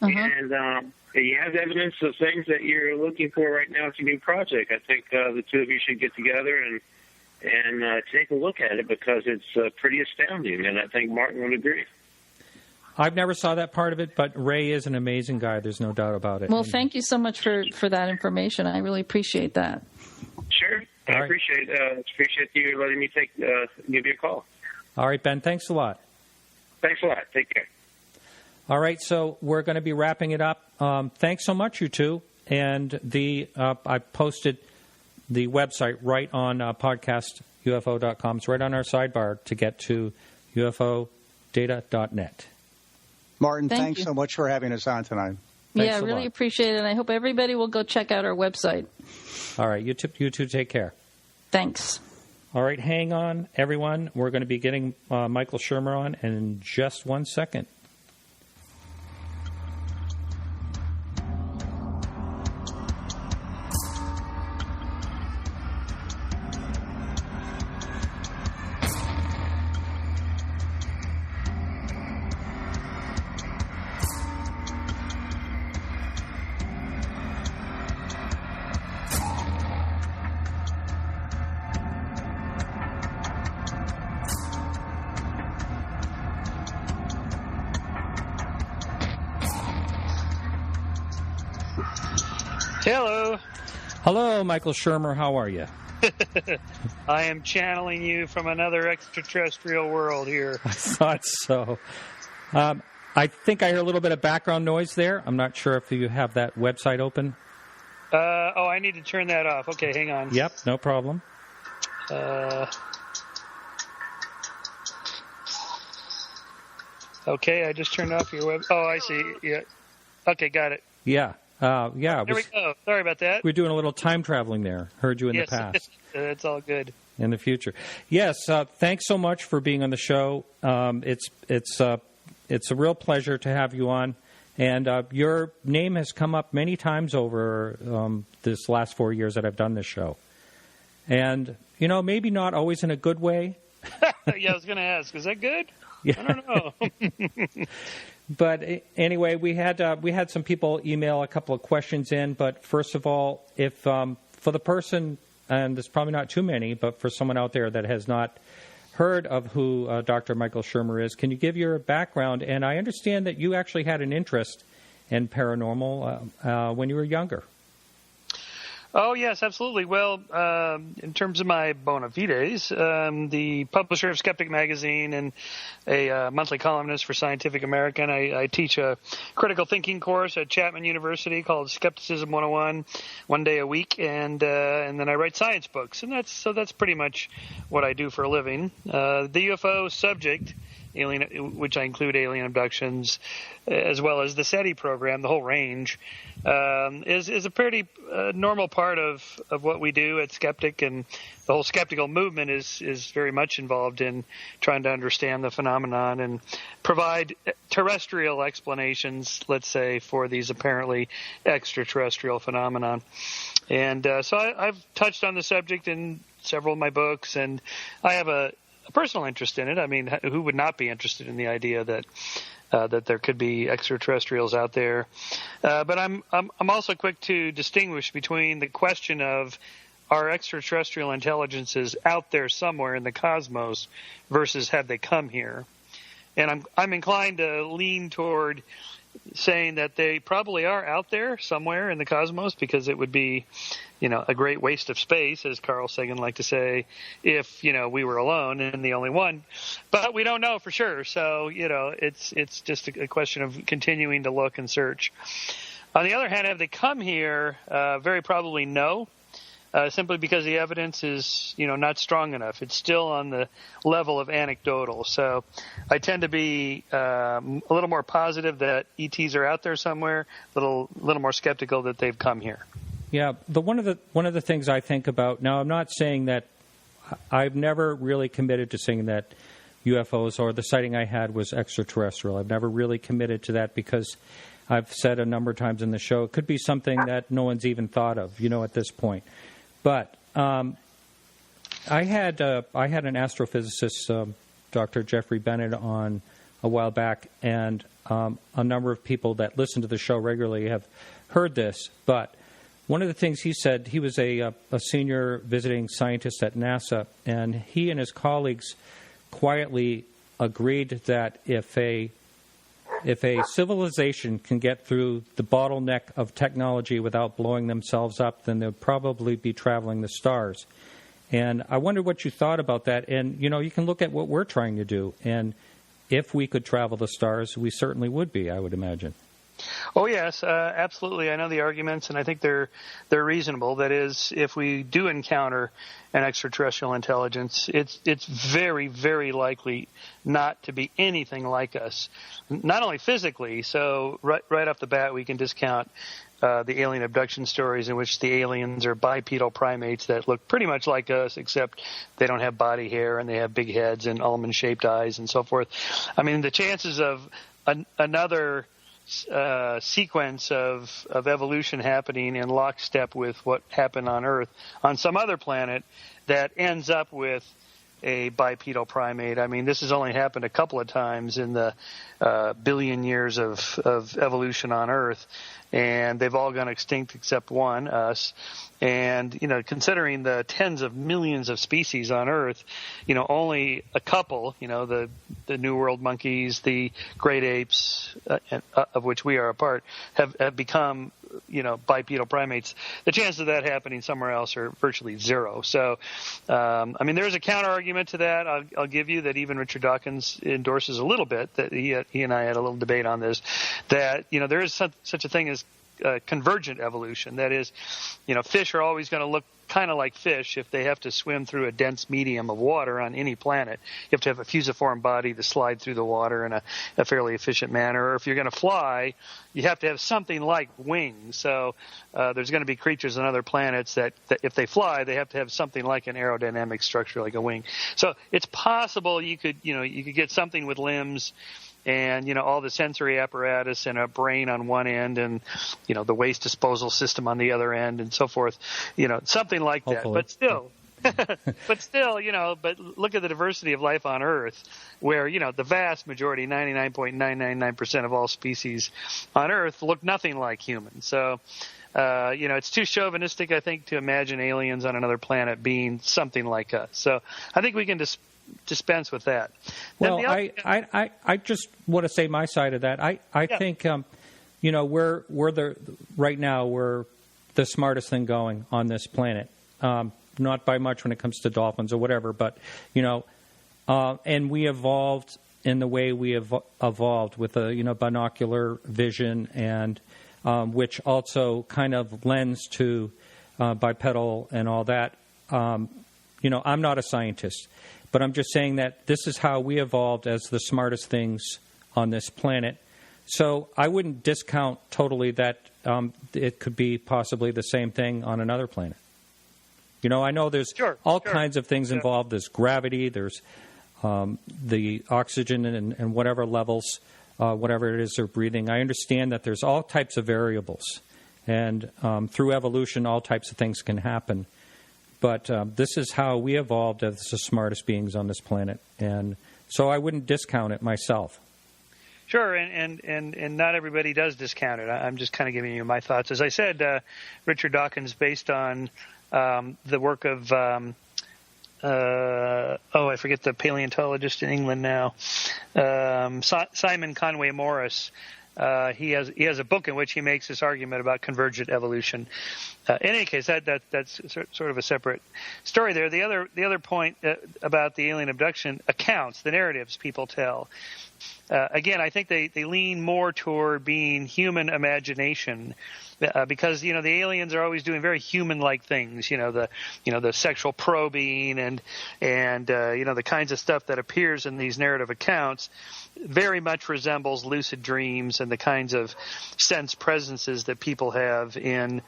Uh-huh. And you have evidence of things that you're looking for right now with your new project. I think the two of you should get together and take a look at it, because it's pretty astounding, and I think Martin would agree. I've never saw that part of it, but Ray is an amazing guy. There's no doubt about it. Well, thank you so much for that information. I really appreciate that. Sure. I appreciate you letting me give you a call. All right, Ben. Thanks a lot. Thanks a lot. Take care. All right, so we're going to be wrapping it up. Thanks so much, you two. And I posted the website right on podcastufo.com. It's right on our sidebar to get to ufodata.net. Martin, Thank thanks you. so much for having us on tonight. Thanks Yeah, a really lot. appreciate it. And I hope everybody will go check out our website. All right, you two take care. Thanks. All right, hang on, everyone. We're going to be getting Michael Shermer on in just 1 second. Hello. Hello, Michael Shermer. How are you? I am channeling you from another extraterrestrial world here. I thought so. I think I hear a little bit of background noise there. I'm not sure if you have that website open. I need to turn that off. Okay, hang on. Yep, no problem. Okay, I just turned off your web. Oh, I see. Yeah. Okay, got it. Yeah. There we go. Sorry about that. We're doing a little time traveling there. Heard you in the past. It's all good. In the future. Yes, thanks so much for being on the show. It's a real pleasure to have you on. And your name has come up many times over this last 4 years that I've done this show. And, maybe not always in a good way. Yeah, I was going to ask, is that good? Yeah. I don't know. But anyway, we had some people email a couple of questions in. But first of all, if for the person, and there's probably not too many, but for someone out there that has not heard of who Dr. Michael Shermer is, can you give your background? And I understand that you actually had an interest in paranormal when you were younger. Oh, yes, absolutely. Well, in terms of my bona fides, the publisher of Skeptic magazine and a monthly columnist for Scientific American, I teach a critical thinking course at Chapman University called Skepticism 101, 1 day a week, and then I write science books, and that's pretty much what I do for a living. The UFO subject, which I include alien abductions, as well as the SETI program, the whole range, is a pretty normal part of what we do at Skeptic, and the whole skeptical movement is very much involved in trying to understand the phenomenon and provide terrestrial explanations, let's say, for these apparently extraterrestrial phenomenon. And so I've touched on the subject in several of my books, and I have a personal interest in it. I mean, who would not be interested in the idea that there could be extraterrestrials out there? But I'm also quick to distinguish between the question of are extraterrestrial intelligences out there somewhere in the cosmos versus have they come here? And I'm inclined to lean toward saying that they probably are out there somewhere in the cosmos, because it would be, a great waste of space, as Carl Sagan liked to say, if, we were alone and the only one. But we don't know for sure. So, it's just a question of continuing to look and search. On the other hand, have they come here? Very probably no. Simply because the evidence is, not strong enough. It's still on the level of anecdotal. So I tend to be a little more positive that ETs are out there somewhere, a little more skeptical that they've come here. Yeah, one of the things I think about now, I'm not saying that I've never really committed to saying that UFOs or the sighting I had was extraterrestrial. I've never really committed to that because I've said a number of times in the show it could be something that no one's even thought of, at this point. But I had an astrophysicist, Dr. Jeffrey Bennett, on a while back, and a number of people that listen to the show regularly have heard this. But one of the things he said, he was a senior visiting scientist at NASA, and he and his colleagues quietly agreed that if a civilization can get through the bottleneck of technology without blowing themselves up, then they'll probably be traveling the stars. And I wonder what you thought about that. And, you can look at what we're trying to do. And if we could travel the stars, we certainly would be, I would imagine. Oh, yes, absolutely. I know the arguments, and I think they're reasonable. That is, if we do encounter an extraterrestrial intelligence, it's very, very likely not to be anything like us, not only physically. So right off the bat, we can discount the alien abduction stories in which the aliens are bipedal primates that look pretty much like us, except they don't have body hair and they have big heads and almond-shaped eyes and so forth. I mean, the chances of another sequence of evolution happening in lockstep with what happened on Earth on some other planet that ends up with a bipedal primate. I mean, this has only happened a couple of times in the billion years of evolution on Earth, and they've all gone extinct except one, us. And, considering the tens of millions of species on Earth, only a couple, the New World monkeys, the great apes, of which we are a part, have become, bipedal primates. The chances of that happening somewhere else are virtually zero. So, there's a counter-argument to that. I'll give you that even Richard Dawkins endorses a little bit, that he and I had a little debate on this, that, there is such a thing as convergent evolution. That is, fish are always going to look kind of like fish if they have to swim through a dense medium of water on any planet. You have to have a fusiform body to slide through the water in a fairly efficient manner. Or if you're going to fly, you have to have something like wings. So there's going to be creatures on other planets that if they fly, they have to have something like an aerodynamic structure, like a wing. So it's possible you could get something with limbs and, all the sensory apparatus and a brain on one end and, the waste disposal system on the other end and so forth, something like that. Hopefully. But still, but look at the diversity of life on Earth where, the vast majority, 99.999% of all species on Earth look nothing like humans. So, it's too chauvinistic, I think, to imagine aliens on another planet being something like us. So I think we can dispense with that. Well, I just want to say my side of that. I think, right now we're the smartest thing going on this planet. Not by much when it comes to dolphins or whatever, but, and we evolved in the way we have evolved with a, binocular vision and which also kind of lends to bipedal and all that. I'm not a scientist. But I'm just saying that this is how we evolved as the smartest things on this planet. So I wouldn't discount totally that it could be possibly the same thing on another planet. I know there's all kinds of things involved. There's gravity, there's the oxygen and whatever levels, whatever it is they're breathing. I understand that there's all types of variables. And through evolution, all types of things can happen. But this is how we evolved as the smartest beings on this planet. And so I wouldn't discount it myself. Sure, and not everybody does discount it. I'm just kind of giving you my thoughts. As I said, Richard Dawkins, based on the work of, I forget the paleontologist in England now, Simon Conway Morris. He has a book in which he makes this argument about convergent evolution. In any case, that's sort of a separate story there. The other point about the alien abduction accounts, the narratives people tell. Again, I think they lean more toward being human imagination, because the aliens are always doing very human-like things. The sexual probing and the kinds of stuff that appears in these narrative accounts very much resembles lucid dreams and the kinds of sense presences that people have in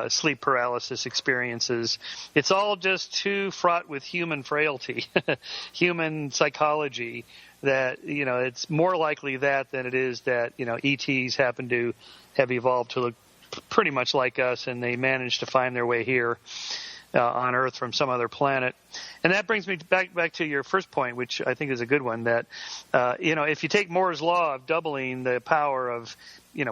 sleep paralysis experiences. It's all just too fraught with human frailty, human psychology, that, it's more likely that than it is that, ETs happen to have evolved to look pretty much like us and they managed to find their way here on Earth from some other planet. And that brings me back to your first point, which I think is a good one, that, if you take Moore's law of doubling the power of,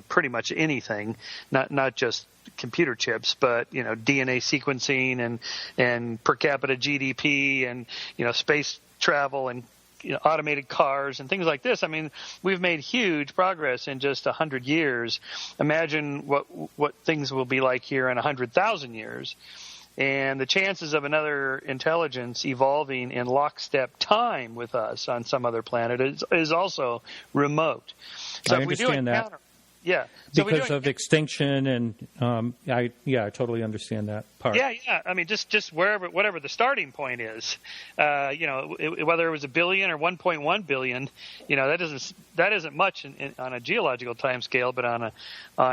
pretty much anything, not just computer chips, but, DNA sequencing and per capita GDP and, space travel and, automated cars and things like this. I mean, we've made huge progress in just 100 years. Imagine what things will be like here in 100,000 years. And the chances of another intelligence evolving in lockstep time with us on some other planet is also remote. So I understand that. Yeah. So because of extinction, and I totally understand that part. Yeah. I mean, just whatever the starting point is, whether it was 1 billion or 1.1 billion, that isn't much on a geological time scale, but on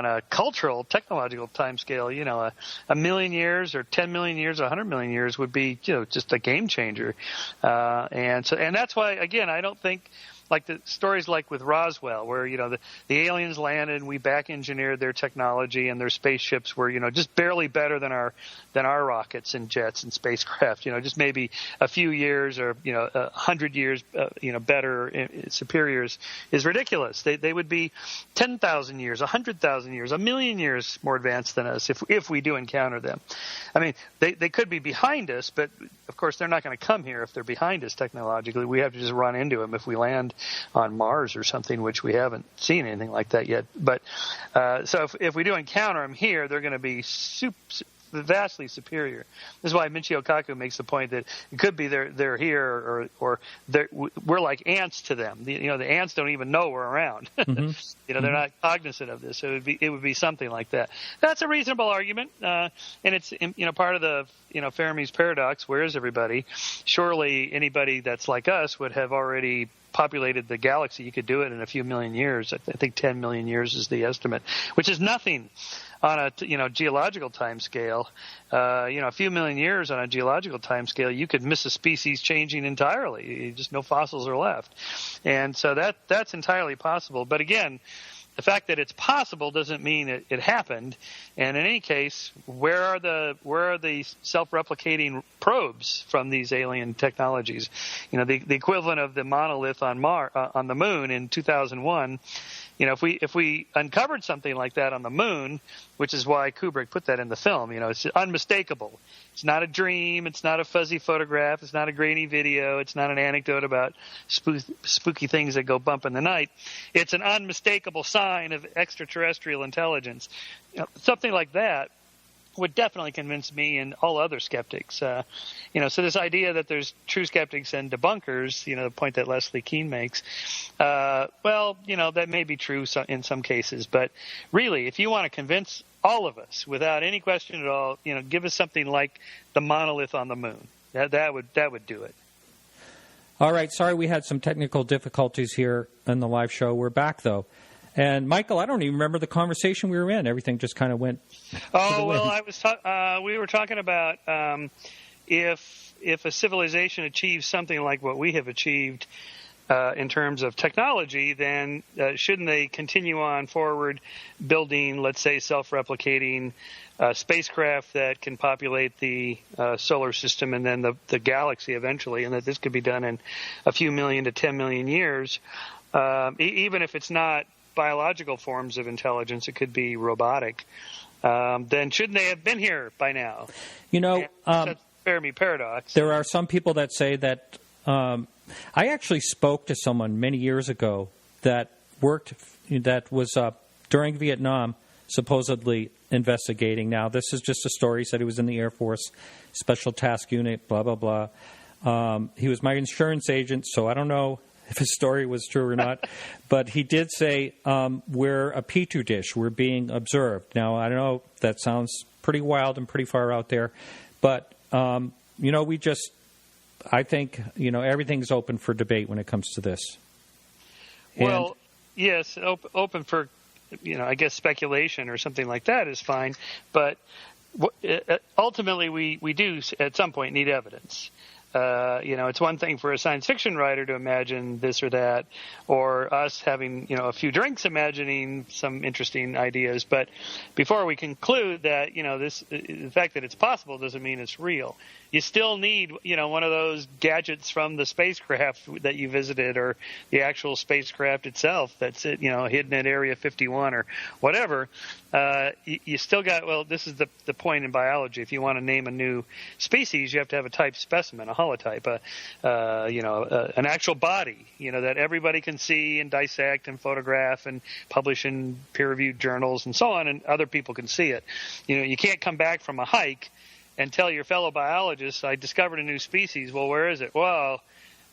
a cultural, technological time scale, a million years or 10 million years or 100 million years would be, just a game changer. And that's why, again, I don't think, like the stories like with Roswell, where, the aliens landed and we back engineered their technology, and their spaceships were, just barely better than our rockets and jets and spacecraft, just maybe a few years or, 100 years, better, superiors is ridiculous. They would be 10,000 years, 100,000 years, 1 million years more advanced than us if we do encounter them. I mean, they could be behind us, but of course they're not going to come here if they're behind us technologically. We have to just run into them if we land on Mars or something, which we haven't seen anything like that yet. But so if we do encounter them here, they're going to be vastly superior. This is why Michio Kaku makes the point that it could be they're here or we're like ants to them. The ants don't even know we're around. Mm-hmm. They're not cognizant of this. So it would be something like that. That's a reasonable argument, and it's part of the Fermi's paradox. Where is everybody? Surely anybody that's like us would have already populated the galaxy. You could do it in a few million years. I think 10 million years is the estimate, which is nothing on a geological time scale. A few million years on a geological time scale, you could miss a species changing entirely. Just no fossils are left, and so that's entirely possible. But again, the fact that it's possible doesn't mean it happened. And in any case, where are the self-replicating probes from these alien technologies? The equivalent of the monolith on the moon in 2001. If we uncovered something like that on the moon, which is why Kubrick put that in the film, it's unmistakable. It's not a dream. It's not a fuzzy photograph. It's not a grainy video. It's not an anecdote about spooky things that go bump in the night. It's an unmistakable sign of extraterrestrial intelligence. Something like that would definitely convince me and all other skeptics. So this idea that there's true skeptics and debunkers, the point that Leslie Kean makes, that may be true in some cases. But really, if you want to convince all of us without any question at all, give us something like the monolith on the moon. That would do it. All right. Sorry we had some technical difficulties here in the live show. We're back, though. And Michael, I don't even remember the conversation we were in. Everything just kind of went. Oh well, we were talking about if a civilization achieves something like what we have achieved in terms of technology, then shouldn't they continue on forward, building, let's say, self-replicating spacecraft that can populate the solar system and then the galaxy eventually, and that this could be done in a few million to 10 million years, even if it's not biological forms of intelligence, it could be robotic, then shouldn't they have been here by now? That's Fermi paradox. There are some people that say that I actually spoke to someone many years ago that was during Vietnam supposedly investigating. Now, this is just a story. He said he was in the Air Force Special Task Unit, blah, blah, blah. He was my insurance agent, so I don't know if his story was true or not, but he did say we're a petri dish. We're being observed. Now, I don't know. That sounds pretty wild and pretty far out there, but I think everything's open for debate when it comes to this. Well, yes, open for I guess speculation or something like that is fine, but ultimately we do at some point need evidence. It's one thing for a science fiction writer to imagine this or that, or us having, a few drinks imagining some interesting ideas. But before we conclude that, the fact that it's possible doesn't mean it's real. You still need, one of those gadgets from the spacecraft that you visited, or the actual spacecraft itself that's, hidden at Area 51 or whatever. You still got, this is the point in biology. If you want to name a new species, you have to have a type specimen, a holotype, an actual body, that everybody can see and dissect and photograph and publish in peer-reviewed journals and so on, and other people can see it. You can't come back from a hike and tell your fellow biologists, I discovered a new species. Well, where is it? Well,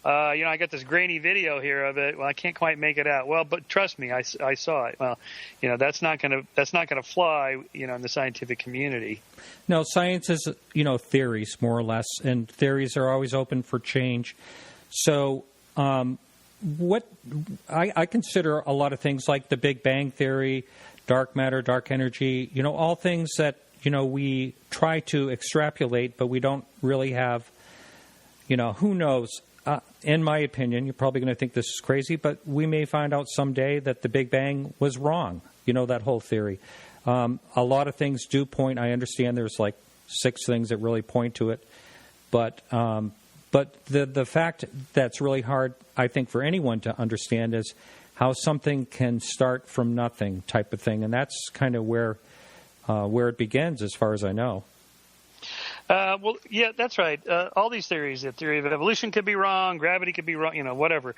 I got this grainy video here of it. Well, I can't quite make it out. Well, but trust me, I saw it. Well, that's not going to fly, in the scientific community. No, science is, theories, more or less, and theories are always open for change. So what I consider a lot of things like the Big Bang Theory, dark matter, dark energy, all things that, we try to extrapolate, but we don't really have, who knows. In my opinion, you're probably going to think this is crazy, but we may find out someday that the Big Bang was wrong, that whole theory. A lot of things do point, I understand there's like 6 things that really point to it, but the fact that's really hard, I think, for anyone to understand is how something can start from nothing type of thing, and that's kind of where it begins as far as I know. Well, yeah, that's right. All these theories, the theory of evolution could be wrong, gravity could be wrong, whatever.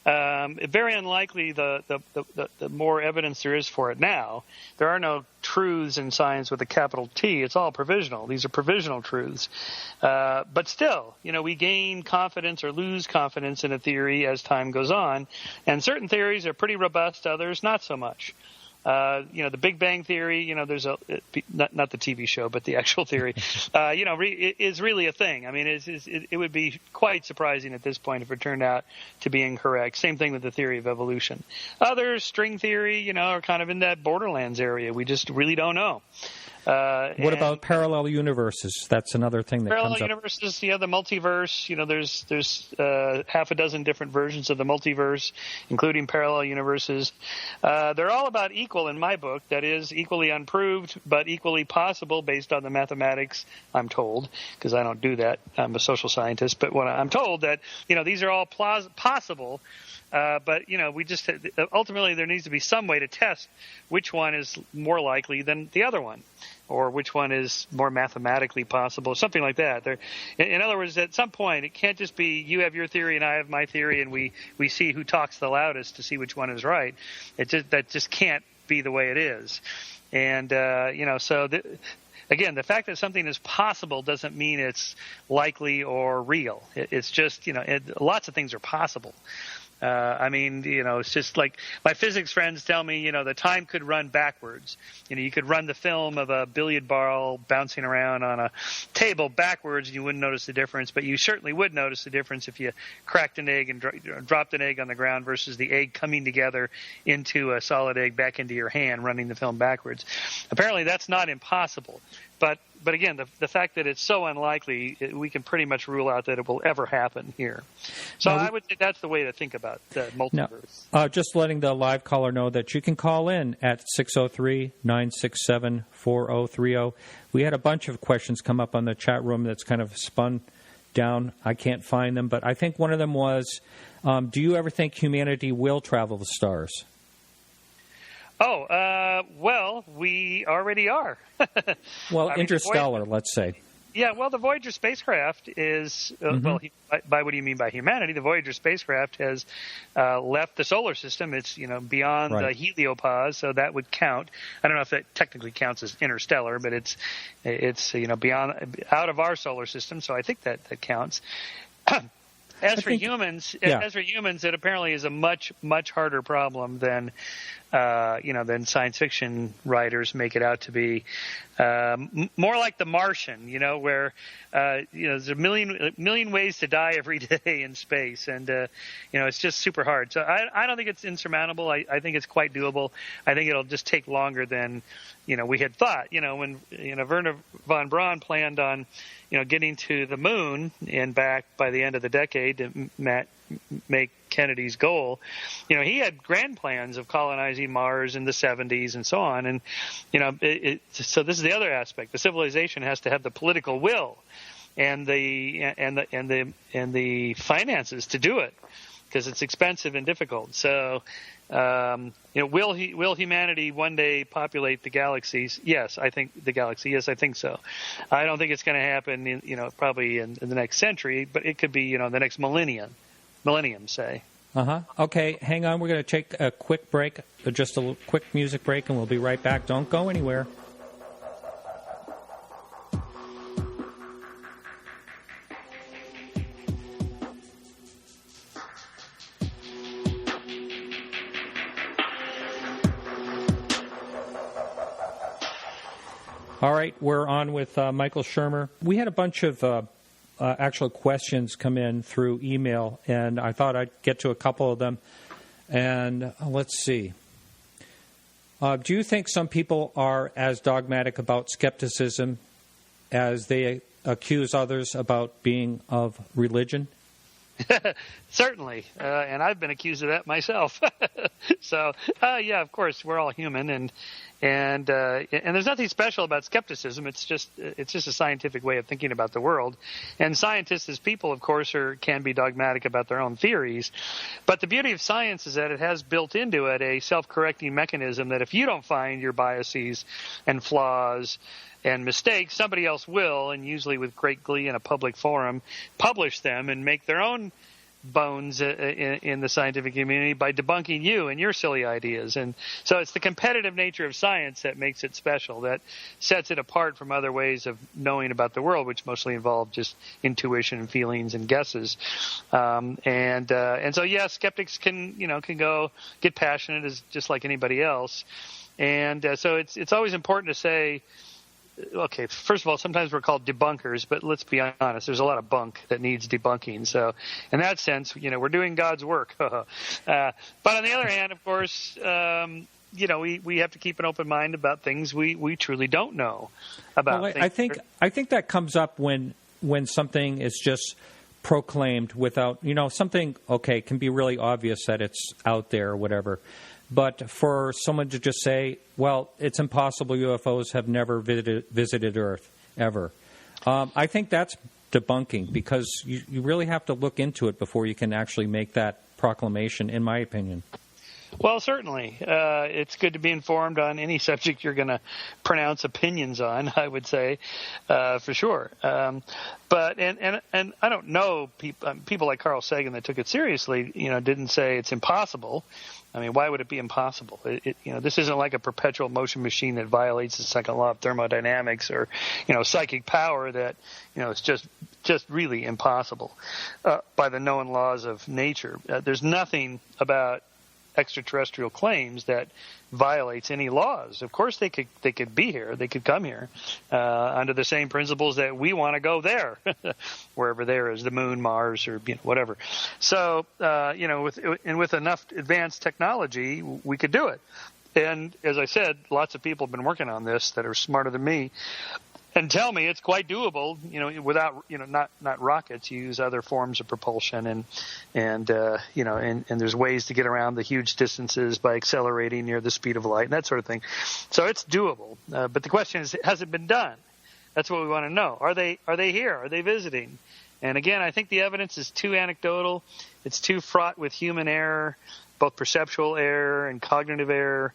Very unlikely the more evidence there is for it now. There are no truths in science with a capital T. It's all provisional. These are provisional truths. But still, we gain confidence or lose confidence in a theory as time goes on. And certain theories are pretty robust, others not so much. The Big Bang Theory, there's not the TV show, but the actual theory, is really a thing. I mean, it would be quite surprising at this point if it turned out to be incorrect. Same thing with the theory of evolution. Others, string theory, are kind of in that borderlands area. We just really don't know. What about parallel universes? That's another thing that comes up. Parallel universes, the multiverse. There's half a dozen different versions of the multiverse, including parallel universes. They're all about equal in my book. That is, equally unproved, but equally possible based on the mathematics, I'm told, because I don't do that. I'm a social scientist. But when I'm told that, these are all possible. But, we just ultimately there needs to be some way to test which one is more likely than the other one, or which one is more mathematically possible, something like that. In other words, at some point, it can't just be you have your theory and I have my theory and we see who talks the loudest to see which one is right. That just can't be the way it is. And, again, the fact that something is possible doesn't mean it's likely or real. It's just, lots of things are possible. It's just like my physics friends tell me, the time could run backwards. You could run the film of a billiard ball bouncing around on a table backwards and you wouldn't notice the difference, but you certainly would notice the difference if you cracked an egg and dropped an egg on the ground versus the egg coming together into a solid egg back into your hand, running the film backwards. Apparently that's not impossible. But again, the fact that it's so unlikely, we can pretty much rule out that it will ever happen here. So I would say that's the way to think about the multiverse. Now, just letting the live caller know that you can call in at 603-967-4030. We had a bunch of questions come up on the chat room that's kind of spun down. I can't find them, but I think one of them was, do you ever think humanity will travel the stars? Well, we already are. Well, interstellar, let's say. Yeah, well, the Voyager spacecraft is, by what do you mean by humanity? The Voyager spacecraft has left the solar system. It's, beyond the heliopause, so that would count. I don't know if that technically counts as interstellar, but it's beyond, out of our solar system, so I think that counts. As for humans, it apparently is a much, much harder problem than science fiction writers make it out to be. More like The Martian, where there's a million ways to die every day in space, and it's just super hard. So I don't think it's insurmountable. I think it's quite doable. I think it'll just take longer than we had thought. When Wernher von Braun planned on getting to the moon and back by the end of the decade to make Kennedy's goal, he had grand plans of colonizing Mars in the 70s and so on. And, so this is the other aspect. The civilization has to have the political will and the finances to do it, because it's expensive and difficult. So, will humanity one day populate the galaxies? Yes, I think the galaxy. Yes, I think so. I don't think it's going to happen probably in the next century, but it could be, the next millennium, say. Okay, hang on. We're going to take a quick break, just a quick music break, and we'll be right back. Don't go anywhere. All right, we're on with Michael Shermer. We had a bunch of actual questions come in through email, and I thought I'd get to a couple of them. And let's see. Do you think some people are as dogmatic about skepticism as they accuse others about being of religion? Certainly, and I've been accused of that myself. So, yeah, of course, we're all human, and there's nothing special about skepticism. It's just a scientific way of thinking about the world. And scientists, as people, of course, can be dogmatic about their own theories. But the beauty of science is that it has built into it a self-correcting mechanism that if you don't find your biases and flaws and mistakes, somebody else will, and usually with great glee in a public forum, publish them and make their own bones in the scientific community by debunking you and your silly ideas. And so it's the competitive nature of science that makes it special, that sets it apart from other ways of knowing about the world, which mostly involve just intuition and feelings and guesses. And so, yeah, skeptics can go get passionate as just like anybody else. And so it's always important to say, okay, first of all, sometimes we're called debunkers, but let's be honest, there's a lot of bunk that needs debunking. So in that sense, we're doing God's work. But on the other hand, of course, we have to keep an open mind about things we truly don't know about. Well, I think that comes up when something is just proclaimed without, something, okay, can be really obvious that it's out there or whatever. But for someone to just say, well, it's impossible, UFOs have never visited Earth, ever. I think that's debunking, because you really have to look into it before you can actually make that proclamation, in my opinion. Well, certainly. It's good to be informed on any subject you're going to pronounce opinions on, I would say, for sure. But I don't know people like Carl Sagan that took it seriously, didn't say it's impossible. I mean, why would it be impossible? This isn't like a perpetual motion machine that violates the second law of thermodynamics, or, psychic power that, it's just really impossible by the known laws of nature. There's nothing about extraterrestrial claims that violates any laws. Of course, they could be here. They could come here under the same principles that we want to go there, wherever there is, the moon, Mars, or whatever. So with enough advanced technology, we could do it. And as I said, lots of people have been working on this that are smarter than me, and tell me it's quite doable, without, not rockets. You use other forms of propulsion, and there's ways to get around the huge distances by accelerating near the speed of light and that sort of thing. So it's doable. But the question is, has it been done? That's what we want to know. Are they here? Are they visiting? And again, I think the evidence is too anecdotal. It's too fraught with human error, both perceptual error and cognitive error,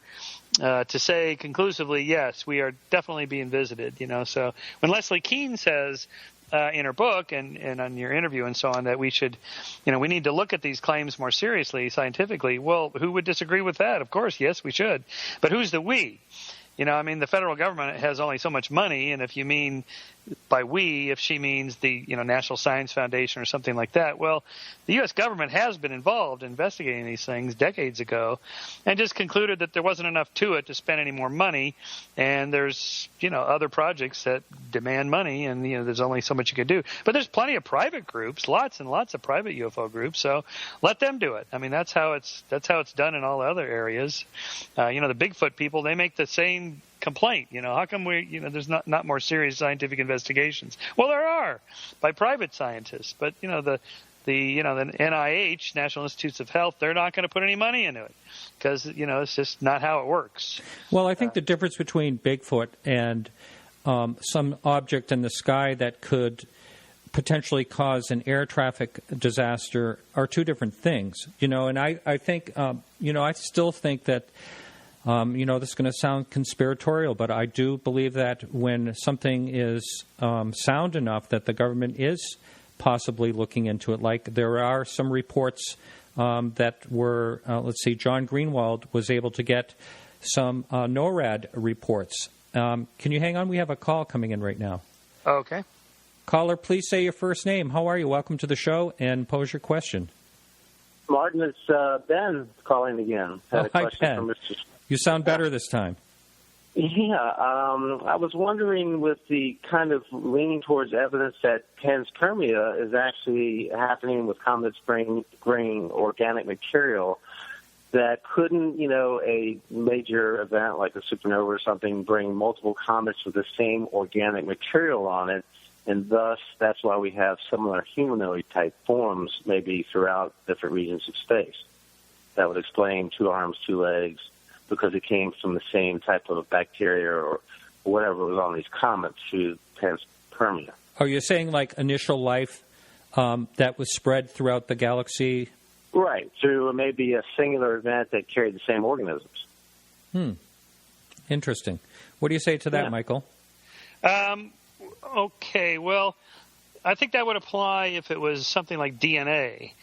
to say conclusively, yes, we are definitely being visited. So when Leslie Kean says in her book and on your interview and so on that we should, we need to look at these claims more seriously, scientifically, well, who would disagree with that? Of course, yes, we should. But who's the we? The federal government has only so much money, and if you mean by we, if she means the National Science Foundation or something like that, well, the U.S. government has been involved investigating these things decades ago, and just concluded that there wasn't enough to it to spend any more money, and there's other projects that demand money, and there's only so much you can do. But there's plenty of private groups, lots and lots of private UFO groups, so let them do it. I mean, that's how it's done in all the other areas. The Bigfoot people, they make the same complaint. How come there's not more serious scientific investigations? Well, there are by private scientists, but the NIH, National Institutes of Health, they're not going to put any money into it because it's just not how it works. Well, I think the difference between Bigfoot and some object in the sky that could potentially cause an air traffic disaster are two different things. And I think I still think that. This is going to sound conspiratorial, but I do believe that when something is sound enough that the government is possibly looking into it, like there are some reports that were, John Greenwald was able to get some NORAD reports. Can you hang on? We have a call coming in right now. Okay. Caller, please say your first name. How are you? Welcome to the show, and pose your question. Martin, it's Ben calling again. Had a hi, question Ben. for Mr. You sound better this time. Yeah, I was wondering, with the kind of leaning towards evidence that panspermia is actually happening with comets bringing organic material, that couldn't, a major event like a supernova or something bring multiple comets with the same organic material on it, and thus that's why we have similar humanoid-type forms maybe throughout different regions of space. That would explain 2 arms, 2 legs, because it came from the same type of bacteria or whatever was on these comets through panspermia. Are you saying like initial life that was spread throughout the galaxy? Right, through maybe a singular event that carried the same organisms. Interesting. What do you say to that, Michael? Okay, well, I think that would apply if it was something like DNA.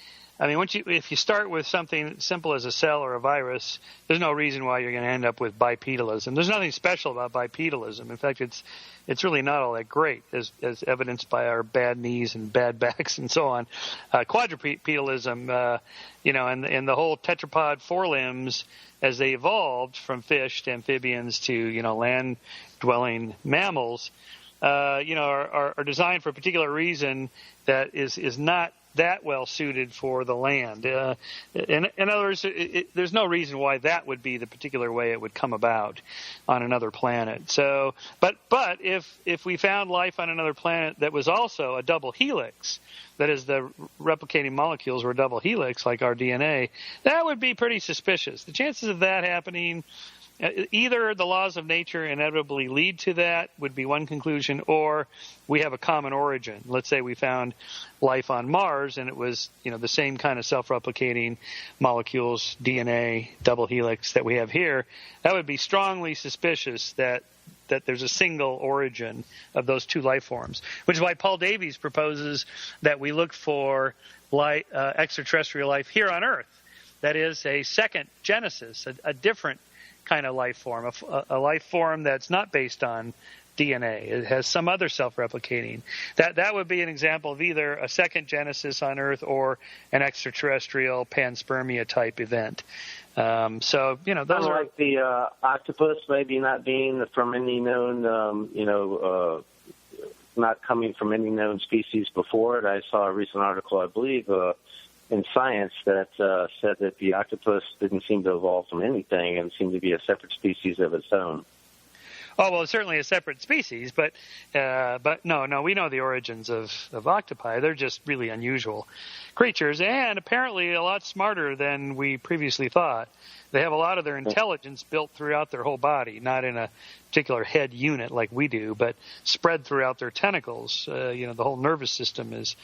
I mean, if you start with something simple as a cell or a virus, there's no reason why you're going to end up with bipedalism. There's nothing special about bipedalism. In fact, it's really not all that great, as evidenced by our bad knees and bad backs and so on. Quadrupedalism, and the whole tetrapod forelimbs, as they evolved from fish to amphibians to land-dwelling mammals, are designed for a particular reason that is not that well suited for the land. In other words, there's no reason why that would be the particular way it would come about on another planet. So, but if we found life on another planet that was also a double helix, that is, the replicating molecules were a double helix like our DNA, that would be pretty suspicious. The chances of that happening, either the laws of nature inevitably lead to that, would be one conclusion, or we have a common origin. Let's say we found life on Mars and it was, the same kind of self-replicating molecules, DNA, double helix that we have here. That would be strongly suspicious that there's a single origin of those 2 life forms, which is why Paul Davies proposes that we look for extraterrestrial life here on Earth. That is a second genesis, a different kind of life form, a life form that's not based on DNA. It has some other self-replicating. That would be an example of either a second genesis on Earth or an extraterrestrial panspermia type event. Those are like the octopus maybe not being from any known, not coming from any known species before it. I saw a recent article, I believe, in Science that said that the octopus didn't seem to evolve from anything and seemed to be a separate species of its own. Oh, well, it's certainly a separate species, but no, we know the origins of octopi. They're just really unusual creatures, and apparently a lot smarter than we previously thought. They have a lot of their intelligence built throughout their whole body, not in a particular head unit like we do, but spread throughout their tentacles. The whole nervous system is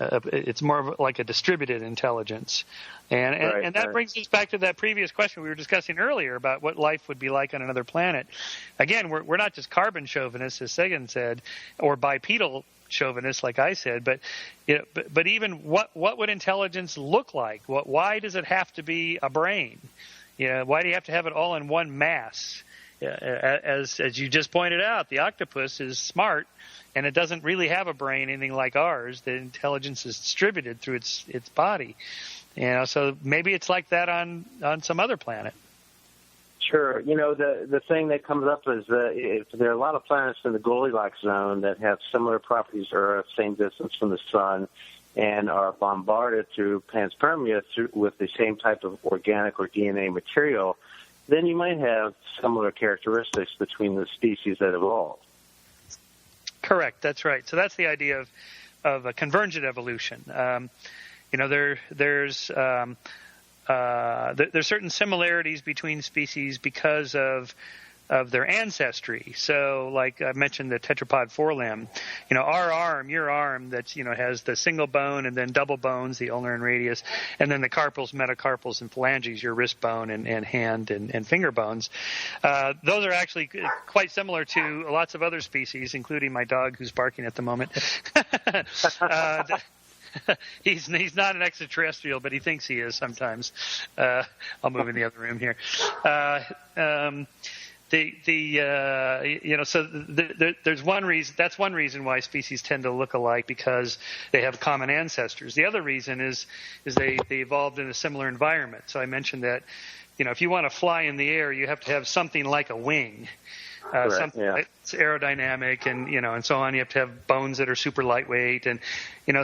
it's more of like a distributed intelligence. And that brings us back to that previous question we were discussing earlier about what life would be like on another planet. Again, we're not just carbon chauvinists, as Sagan said, or bipedal chauvinists, like I said, but even what would intelligence look like? Why does it have to be a brain? Why do you have to have it all in one mass? As you just pointed out, the octopus is smart, and it doesn't really have a brain, anything like ours. The intelligence is distributed through its body. So maybe it's like that on some other planet. Sure. The thing that comes up is that there are a lot of planets in the Goldilocks zone that have similar properties to Earth, same distance from the sun, and are bombarded through panspermia with the same type of organic or DNA material. Then you might have similar characteristics between the species that evolved. Correct. That's right. So that's the idea of a convergent evolution. There's certain similarities between species because of their ancestry. So, like I mentioned, the tetrapod forelimb. Our arm, your arm, that has the single bone and then double bones, the ulnar and radius, and then the carpals, metacarpals, and phalanges, your wrist bone and hand and finger bones. Those are actually quite similar to lots of other species, including my dog, who's barking at the moment. He's not an extraterrestrial, but he thinks he is sometimes. I'll move in the other room here. There's one reason. That's one reason why species tend to look alike, because they have common ancestors. The other reason is they evolved in a similar environment. So I mentioned that, if you want to fly in the air, you have to have something like a wing. It's aerodynamic and so on. You have to have bones that are super lightweight, and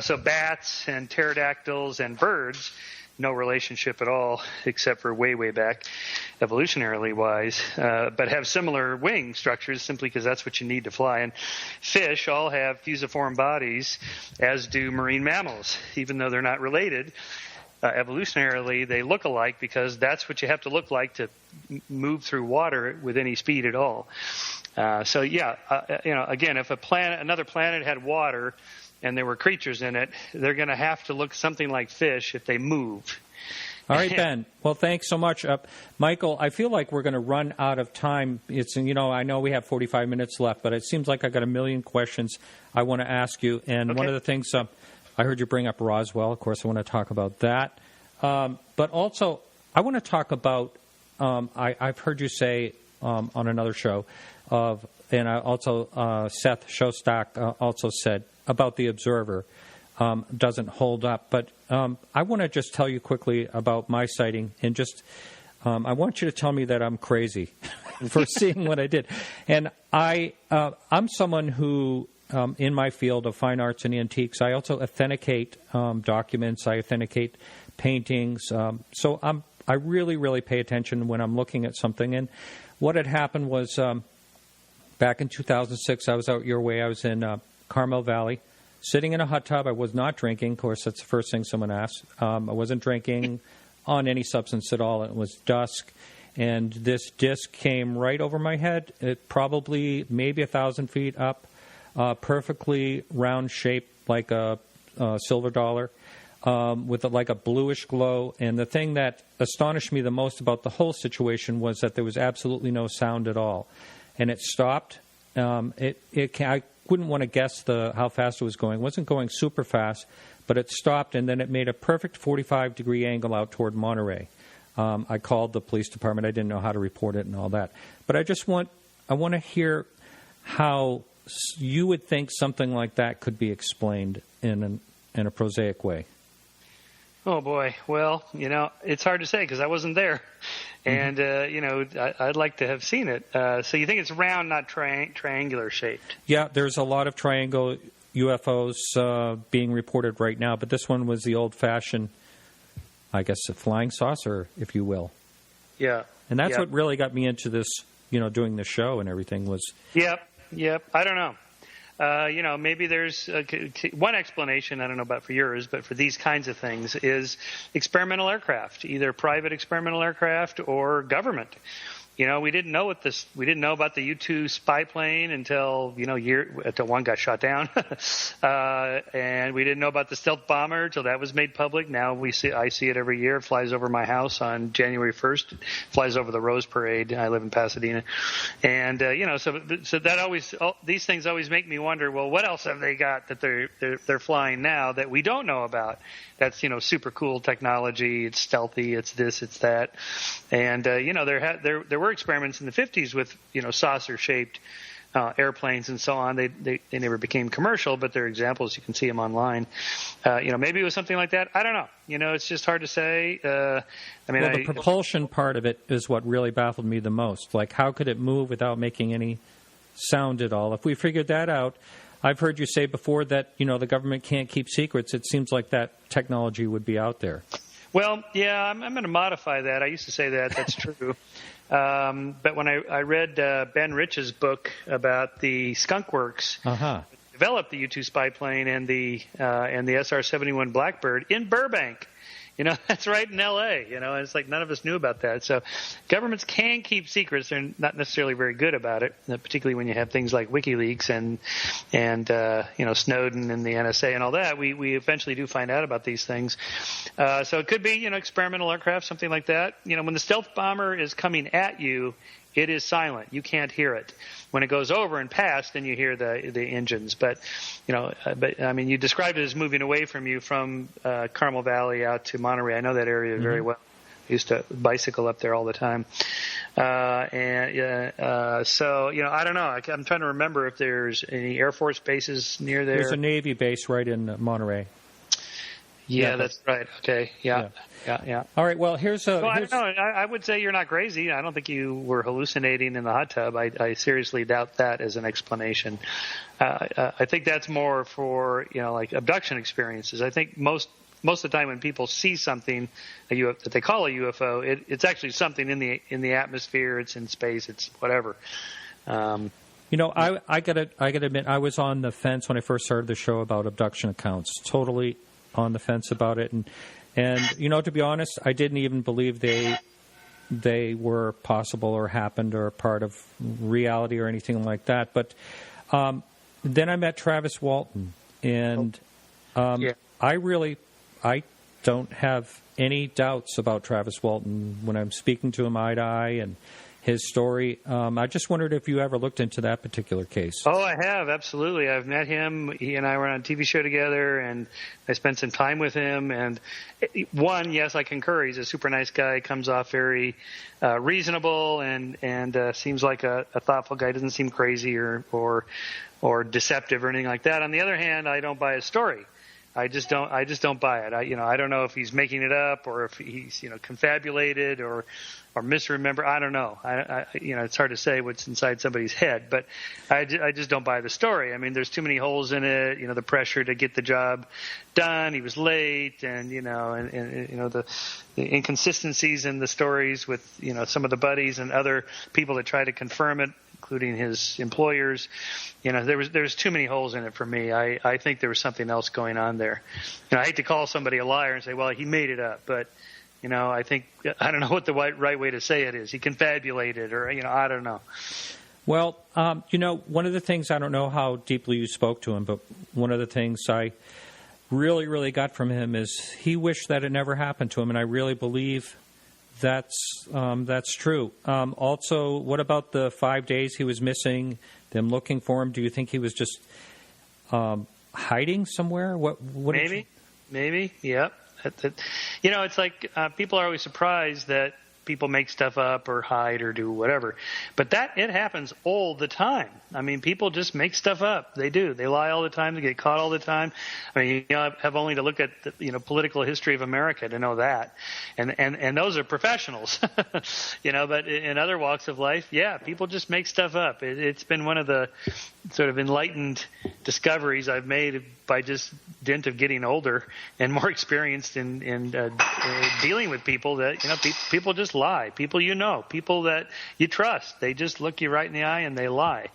so bats and pterodactyls and birds, no relationship at all except for way back evolutionarily wise, but have similar wing structures simply because that's what you need to fly. And fish all have fusiform bodies, as do marine mammals, even though they're not related. Evolutionarily, they look alike because that's what you have to look like to move through water with any speed at all. Again, if another planet had water and there were creatures in it, they're going to have to look something like fish if they move. All right, Ben. Well, thanks so much. Michael, I feel like we're going to run out of time. I know we have 45 minutes left, but it seems like I got a million questions I want to ask you. And one of the things I heard you bring up Roswell. Of course, I want to talk about that. But also, I want to talk about, I've heard you say on another show, and Seth Shostak also said about the Observer doesn't hold up. But I want to just tell you quickly about my sighting, and just I want you to tell me that I'm crazy for seeing what I did. And I'm someone who, in my field of fine arts and antiques, I also authenticate documents. I authenticate paintings. So I really, really pay attention when I'm looking at something. And what had happened was back in 2006, I was out your way. I was in Carmel Valley, sitting in a hot tub. I was not drinking. Of course, that's the first thing someone asks. I wasn't drinking on any substance at all. It was dusk. And this disc came right over my head, probably maybe 1,000 feet up. Perfectly round shape, like a silver dollar, with like a bluish glow. And the thing that astonished me the most about the whole situation was that there was absolutely no sound at all. And it stopped. I wouldn't want to guess how fast it was going. It wasn't going super fast, but it stopped, and then it made a perfect 45-degree angle out toward Monterey. I called the police department. I didn't know how to report it and all that. But I want to hear how you would think something like that could be explained in a prosaic way. Oh, boy. Well, it's hard to say because I wasn't there. And, I'd like to have seen it. So you think it's round, not triangular shaped? Yeah, there's a lot of triangle UFOs being reported right now, but this one was the old-fashioned, I guess, a flying saucer, if you will. Yeah. And that's what really got me into this, doing the show and everything was... Yep. I don't know. Maybe there's one explanation, I don't know about for yours, but for these kinds of things is experimental aircraft, either private experimental aircraft or government. We didn't know about the U-2 spy plane until one got shot down, and we didn't know about the stealth bomber till that was made public. Now I see it every year. It flies over my house on January 1st. It flies over the Rose Parade. I live in Pasadena, and so that these things always make me wonder. Well, what else have they got that they're flying now that we don't know about? That's super cool technology. It's stealthy. It's this. It's that. And there were experiments in the 50s with saucer-shaped airplanes and so on. They never became commercial, but they're examples. You can see them online. Maybe it was something like that. I don't know. It's just hard to say. The propulsion part of it is what really baffled me the most. Like, how could it move without making any sound at all? If we figured that out, I've heard you say before that, the government can't keep secrets. It seems like that technology would be out there. Well, yeah, I'm going to modify that. I used to say that. That's true. But when I read Ben Rich's book about the Skunk Works, developed the U-2 spy plane and the SR-71 Blackbird in Burbank. That's right in L.A., and it's like none of us knew about that. So governments can keep secrets. They're not necessarily very good about it, particularly when you have things like WikiLeaks and Snowden and the NSA and all that. We eventually do find out about these things. So it could be, experimental aircraft, something like that. When the stealth bomber is coming at you, it is silent. You can't hear it. When it goes over and past, then you hear the engines. But you described it as moving away from you from Carmel Valley out to Monterey. I know that area very well. I used to bicycle up there all the time. So I don't know. I'm trying to remember if there's any Air Force bases near there. There's a Navy base right in Monterey. Yeah, that's right. Okay. Yeah. All right. Well, here's a. Well, I don't know. I would say you're not crazy. I don't think you were hallucinating in the hot tub. I seriously doubt that as an explanation. I think that's more for like abduction experiences. I think most of the time when people see something that they call a UFO, it's actually something in the atmosphere. It's in space. It's whatever. I gotta admit, I was on the fence when I first started the show about abduction accounts. Totally on the fence about it, and to be honest, I didn't even believe they were possible or happened or part of reality or anything like that. But then I met Travis Walton, and I don't have any doubts about Travis Walton when I'm speaking to him eye to eye and his story. I just wondered if you ever looked into that particular case. Oh, I have, absolutely. I've met him. He and I were on a TV show together, and I spent some time with him. And yes, I concur. He's a super nice guy. Comes off very reasonable and seems like a thoughtful guy. Doesn't seem crazy or deceptive or anything like that. On the other hand, I don't buy his story. I just don't buy it. I don't know if he's making it up or if he's confabulated or misremember. I don't know. It's hard to say what's inside somebody's head, but I just don't buy the story. I mean, there's too many holes in it. The pressure to get the job done. He was late, and the inconsistencies in the stories with some of the buddies and other people that try to confirm it, including his employers. There's too many holes in it for me. I think there was something else going on there. I hate to call somebody a liar and say, well, he made it up, but I don't know what the right way to say it is. He confabulated, or I don't know. Well, one of the things, I don't know how deeply you spoke to him, but one of the things I really, really got from him is he wished that it never happened to him, and I really believe that's true. Also, what about the 5 days he was missing, them looking for him? Do you think he was just hiding somewhere? What Maybe, yeah. It's like people are always surprised that people make stuff up or hide or do whatever. But it happens all the time. I mean, people just make stuff up. They do. They lie all the time. They get caught all the time. I mean, I have only to look at the political history of America to know that. And those are professionals, but in other walks of life, yeah, people just make stuff up. It's been one of the sort of enlightened discoveries I've made by just dint of getting older and more experienced in dealing with people that, people just lie. People people that you trust. They just look you right in the eye and they lie.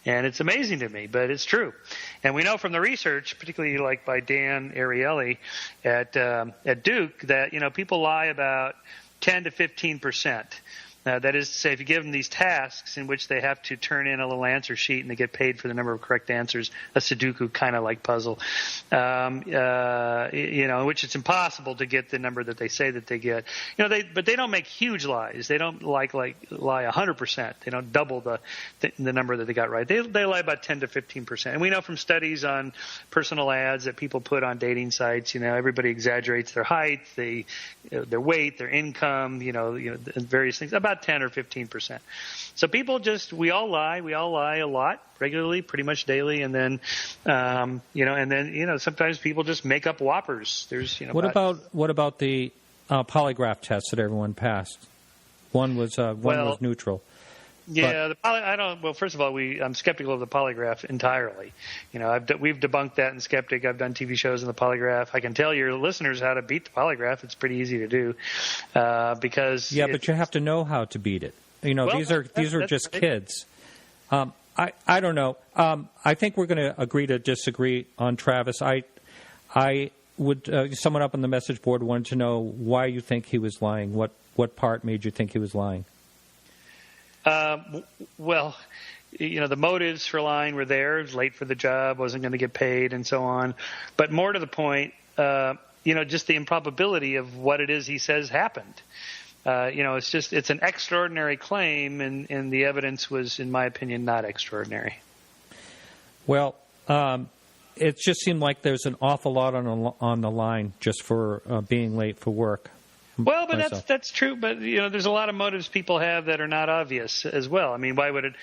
And it's amazing to me, but it's true. And we know from the research, particularly like by Dan Ariely at Duke, that, people lie about 10 to 15%. That is to say, if you give them these tasks in which they have to turn in a little answer sheet and they get paid for the number of correct answers, a Sudoku kind of like puzzle, in which it's impossible to get the number that they say that they get. But they don't make huge lies. They don't lie 100%. They don't double the number that they got right. They lie about 10 to 15%. And we know from studies on personal ads that people put on dating sites, everybody exaggerates their height, their weight, their income, various things, about 10 or 15%. So people we all lie a lot, regularly, pretty much daily, and then, sometimes people just make up whoppers. There's, what about the polygraph test that everyone passed? One was neutral. Yeah, well, first of all, I'm skeptical of the polygraph entirely. We've debunked that in Skeptic. I've done TV shows in the polygraph. I can tell your listeners how to beat the polygraph. It's pretty easy to do, because but you have to know how to beat it. These are just kids. I don't know. I think we're going to agree to disagree on Travis. I would someone up on the message board wanted to know why you think he was lying. What part made you think he was lying? Well, the motives for lying were there. He was late for the job, wasn't going to get paid, and so on. But more to the point, just the improbability of what it is he says happened. It's an extraordinary claim, and the evidence was, in my opinion, not extraordinary. Well, it just seemed like there's an awful lot on the line just for being late for work. Well, but that's true. But there's a lot of motives people have that are not obvious as well. I mean, why would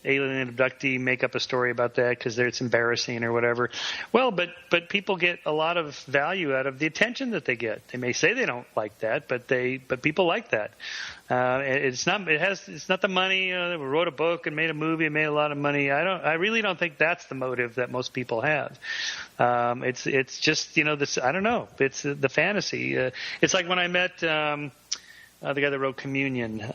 alien abductee make up a story about that because it's embarrassing or whatever. Well, but people get a lot of value out of the attention that they get. They may say they don't like that, but people like that. It's not the money. They wrote a book and made a movie and made a lot of money. I really don't think that's the motive that most people have. It's just this. I don't know. It's the fantasy. It's like when I met the guy that wrote Communion.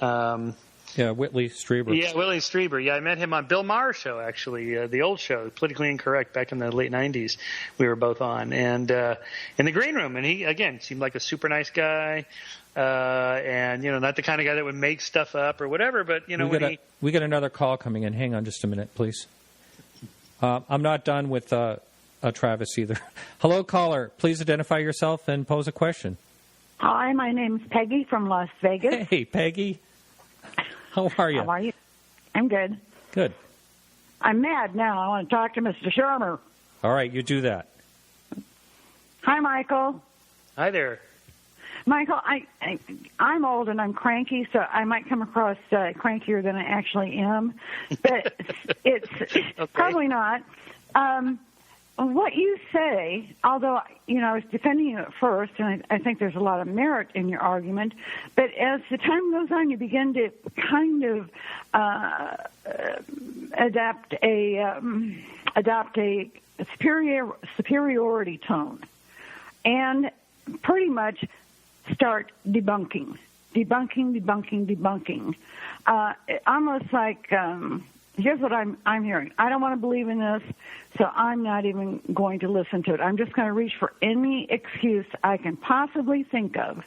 Whitley Strieber. Yeah, Whitley Strieber. Yeah, I met him on Bill Maher's show, actually, the old show, Politically Incorrect, back in the late 90s. We were both on. And in the green room. And he, again, seemed like a super nice guy. And, not the kind of guy that would make stuff up or whatever. But, we got another call coming in. Hang on just a minute, please. I'm not done with Travis either. Hello, caller. Please identify yourself and pose a question. Hi, my name's Peggy from Las Vegas. Hey, Peggy. How are you? How are you? I'm good. Good. I'm mad now. I want to talk to Mr. Shermer. All right, you do that. Hi, Michael. Hi there. Michael, I'm old and I'm cranky, so I might come across crankier than I actually am, but it's okay. Probably not. What you say, although, I was defending you at first, and I think there's a lot of merit in your argument, but as the time goes on, you begin to kind of adopt a superiority tone, and pretty much start debunking. Almost like, here's what I'm hearing. I don't want to believe in this, so I'm not even going to listen to it. I'm just going to reach for any excuse I can possibly think of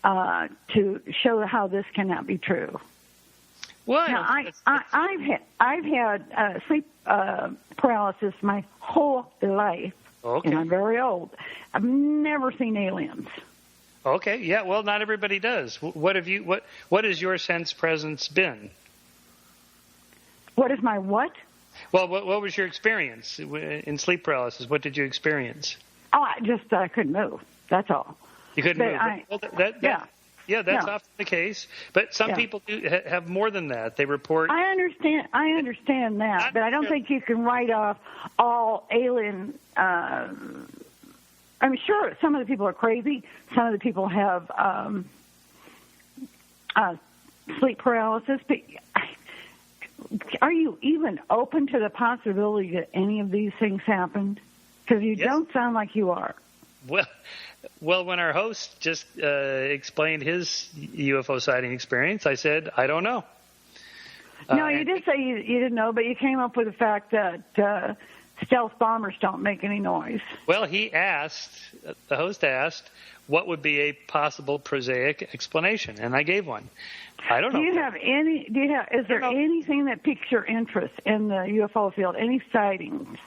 to show how this cannot be true. Well, now, I've had sleep paralysis my whole life, okay. And I'm very old. I've never seen aliens. Okay, yeah. Well, not everybody does. What has your sense presence been? What is my what? Well, what was your experience in sleep paralysis? What did you experience? Oh, I couldn't move. That's all. You couldn't move. Yeah, that's often the case. But some people do have more than that. They report. I understand that, but I don't think you can write off all alien. I'm sure some of the people are crazy. Some of the people have sleep paralysis, but. Are you even open to the possibility that any of these things happened? Because you don't sound like you are. Well, when our host just explained his UFO sighting experience, I said, I don't know. No, you did say you didn't know, but you came up with the fact that stealth bombers don't make any noise. Well, the host asked, what would be a possible prosaic explanation? And I gave one. I don't know. Is there anything that piques your interest in the UFO field? Any sightings?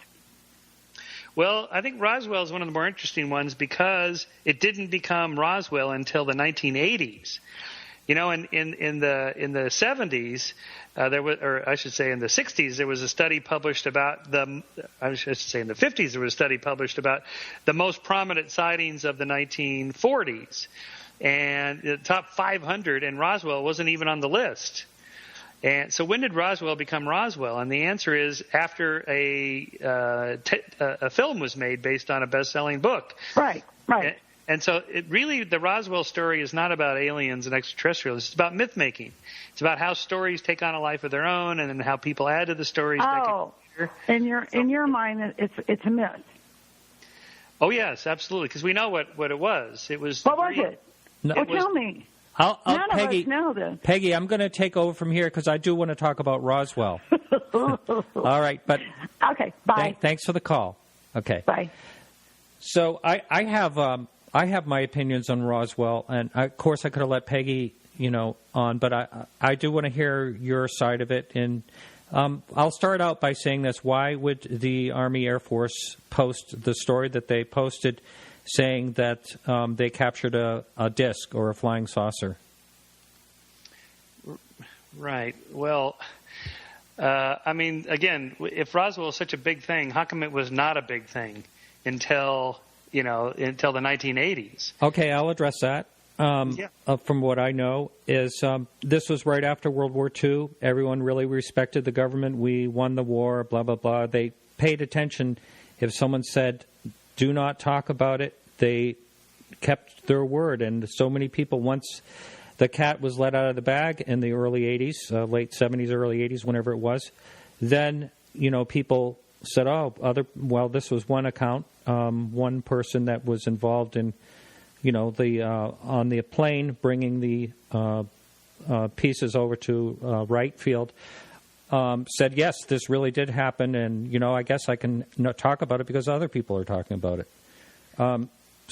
Well, I think Roswell is one of the more interesting ones because it didn't become Roswell until the 1980s. In the 70s, there was, or I should say in the 60s, there was a study published about in the 50s, there was a study published about the most prominent sightings of the 1940s. And the top 500, and Roswell wasn't even on the list. And so when did Roswell become Roswell? And the answer is after a film was made based on a best-selling book. Right. And so the Roswell story is not about aliens and extraterrestrials. It's about myth-making. It's about how stories take on a life of their own and then how people add to the stories. Oh, in your mind, it's a myth. Oh, yes, absolutely, because we know what it was. What was it? No, tell me. None of us know this. Peggy, I'm going to take over from here because I do want to talk about Roswell. All right, but okay, bye. Thanks for the call. Okay, bye. So I have my opinions on Roswell, and of course I could have let Peggy, on, but I do want to hear your side of it. And I'll start out by saying this: why would the Army Air Force post the story that they posted, saying that they captured a disc or a flying saucer? Right. Well, again, if Roswell is such a big thing, how come it was not a big thing until the 1980s? Okay, I'll address that. from what I know, is this was right after World War II. Everyone really respected the government. We won the war, blah, blah, blah. They paid attention. If someone said, do not talk about it, they kept their word. And so many people, once the cat was let out of the bag in the early 80s, late 70s, early 80s, whenever it was, then, people said, this was one account, one person that was involved in, on the plane bringing the pieces over to Wright Field, said, yes, this really did happen, and, I guess I can talk about it because other people are talking about it.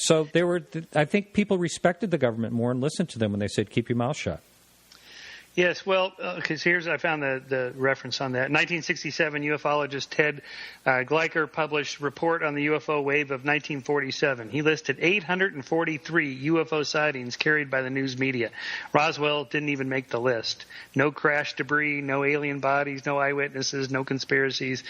So I think people respected the government more and listened to them when they said, keep your mouth shut. Yes, well, because I found the reference on that. In 1967, ufologist Ted Gleicher published Report on the UFO Wave of 1947. He listed 843 UFO sightings carried by the news media. Roswell didn't even make the list. No crash debris, no alien bodies, no eyewitnesses, no conspiracies.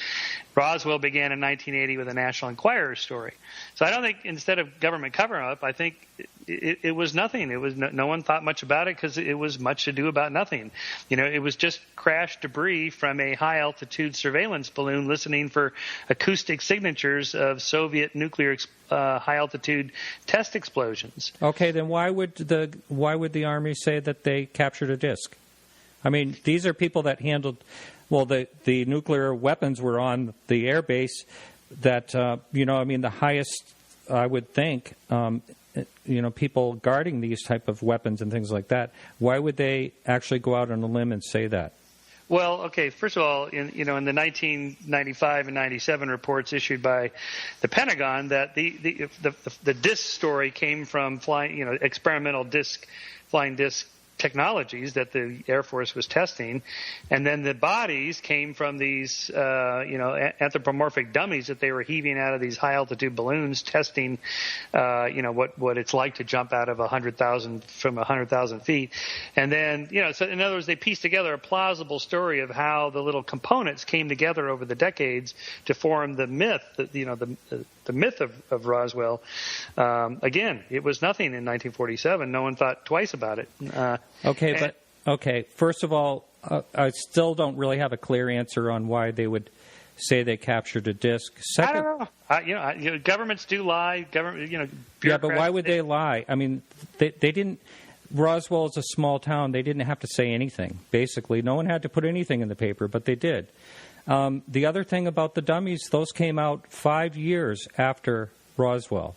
Roswell began in 1980 with a National Enquirer story. So I don't think instead of government cover-up, I think it was nothing. It was no one thought much about it because it was much ado about nothing. It was just crash debris from a high-altitude surveillance balloon listening for acoustic signatures of Soviet nuclear high-altitude test explosions. Okay, then why would the Army say that they captured a disc? I mean, these are people that handled. Well, the nuclear weapons were on the air base. That the highest, I would think. People guarding these type of weapons and things like that. Why would they actually go out on a limb and say that? Well, okay. First of all, in the 1995 and 97 reports issued by the Pentagon, that the disc story came from flying, experimental flying disc technologies that the Air Force was testing, and then the bodies came from these anthropomorphic dummies that they were heaving out of these high altitude balloons, testing what it's like to jump out of 100,000 feet. And then so in other words, they pieced together a plausible story of how the little components came together over the decades to form the myth, the myth of Roswell. Again, it was nothing in 1947. No one thought twice about it. First of all, I still don't really have a clear answer on why they would say they captured a disc. Second, I don't know. Governments do lie. But why would they lie? I mean, they didn't. Roswell is a small town. They didn't have to say anything. Basically, no one had to put anything in the paper, but they did. The other thing about the dummies, those came out 5 years after Roswell.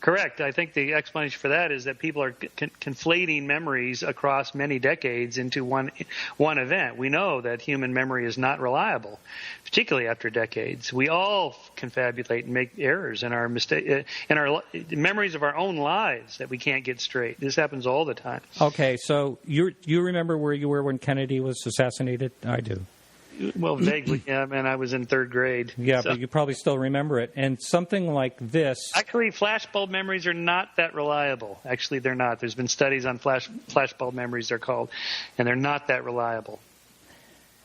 Correct. I think the explanation for that is that people are conflating memories across many decades into one event. We know that human memory is not reliable, particularly after decades. We all confabulate and make errors in our memories of our own lives that we can't get straight. This happens all the time. Okay, so you remember where you were when Kennedy was assassinated? I do. Well, vaguely, yeah, man, I was in third grade. Yeah, so. But you probably still remember it. And something like this... Actually, flashbulb memories are not that reliable. Actually, they're not. There's been studies on flashbulb memories, they're called, and they're not that reliable.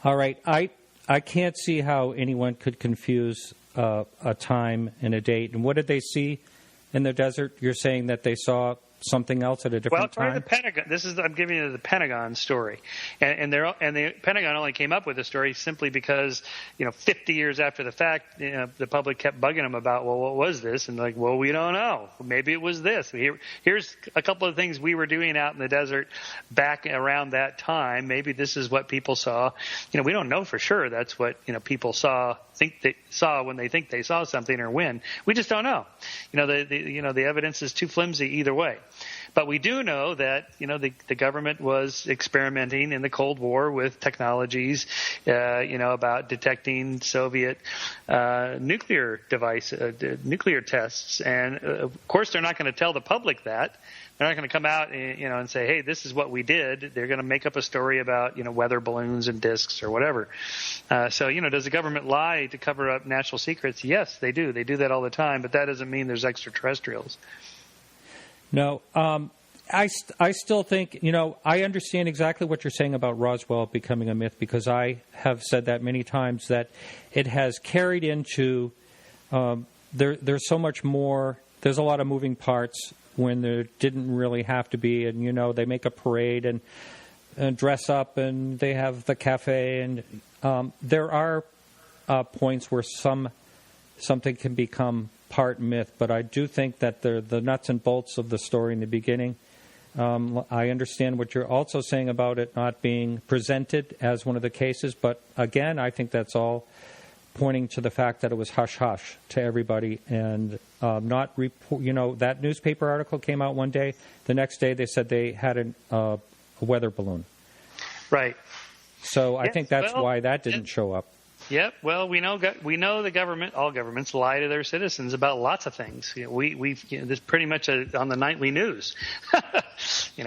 All right. I can't see how anyone could confuse a time and a date. And what did they see in the desert? You're saying that they saw something else at a different time? Well, the Pentagon. I'm giving you the Pentagon story, and the Pentagon only came up with the story simply because 50 years after the fact, the public kept bugging them about, well, what was this? And we don't know. Maybe it was this. Here's a couple of things we were doing out in the desert back around that time. Maybe this is what people saw. We don't know for sure. That's what people think they saw when they think they saw something or when. We just don't know. The evidence is too flimsy either way. But we do know that, the government was experimenting in the Cold War with technologies, about detecting Soviet nuclear tests. And, of course, they're not going to tell the public that. They're not going to come out and say, hey, this is what we did. They're going to make up a story about, weather balloons and discs or whatever. Does the government lie to cover up national secrets? Yes, they do. They do that all the time. But that doesn't mean there's extraterrestrials. No, I still think, I understand exactly what you're saying about Roswell becoming a myth because I have said that many times that it has carried into, there's so much more, there's a lot of moving parts when there didn't really have to be, and they make a parade and dress up and they have the cafe, and there are points where something can become part myth, but I do think that the nuts and bolts of the story in the beginning. I understand what you're also saying about it not being presented as one of the cases, but again, I think that's all pointing to the fact that it was hush-hush to everybody and not report. That newspaper article came out one day. The next day they said they had a weather balloon. Right. So I think that's why that didn't show up. Yep. Well, we know the government. All governments lie to their citizens about lots of things. We've this pretty much on the nightly news.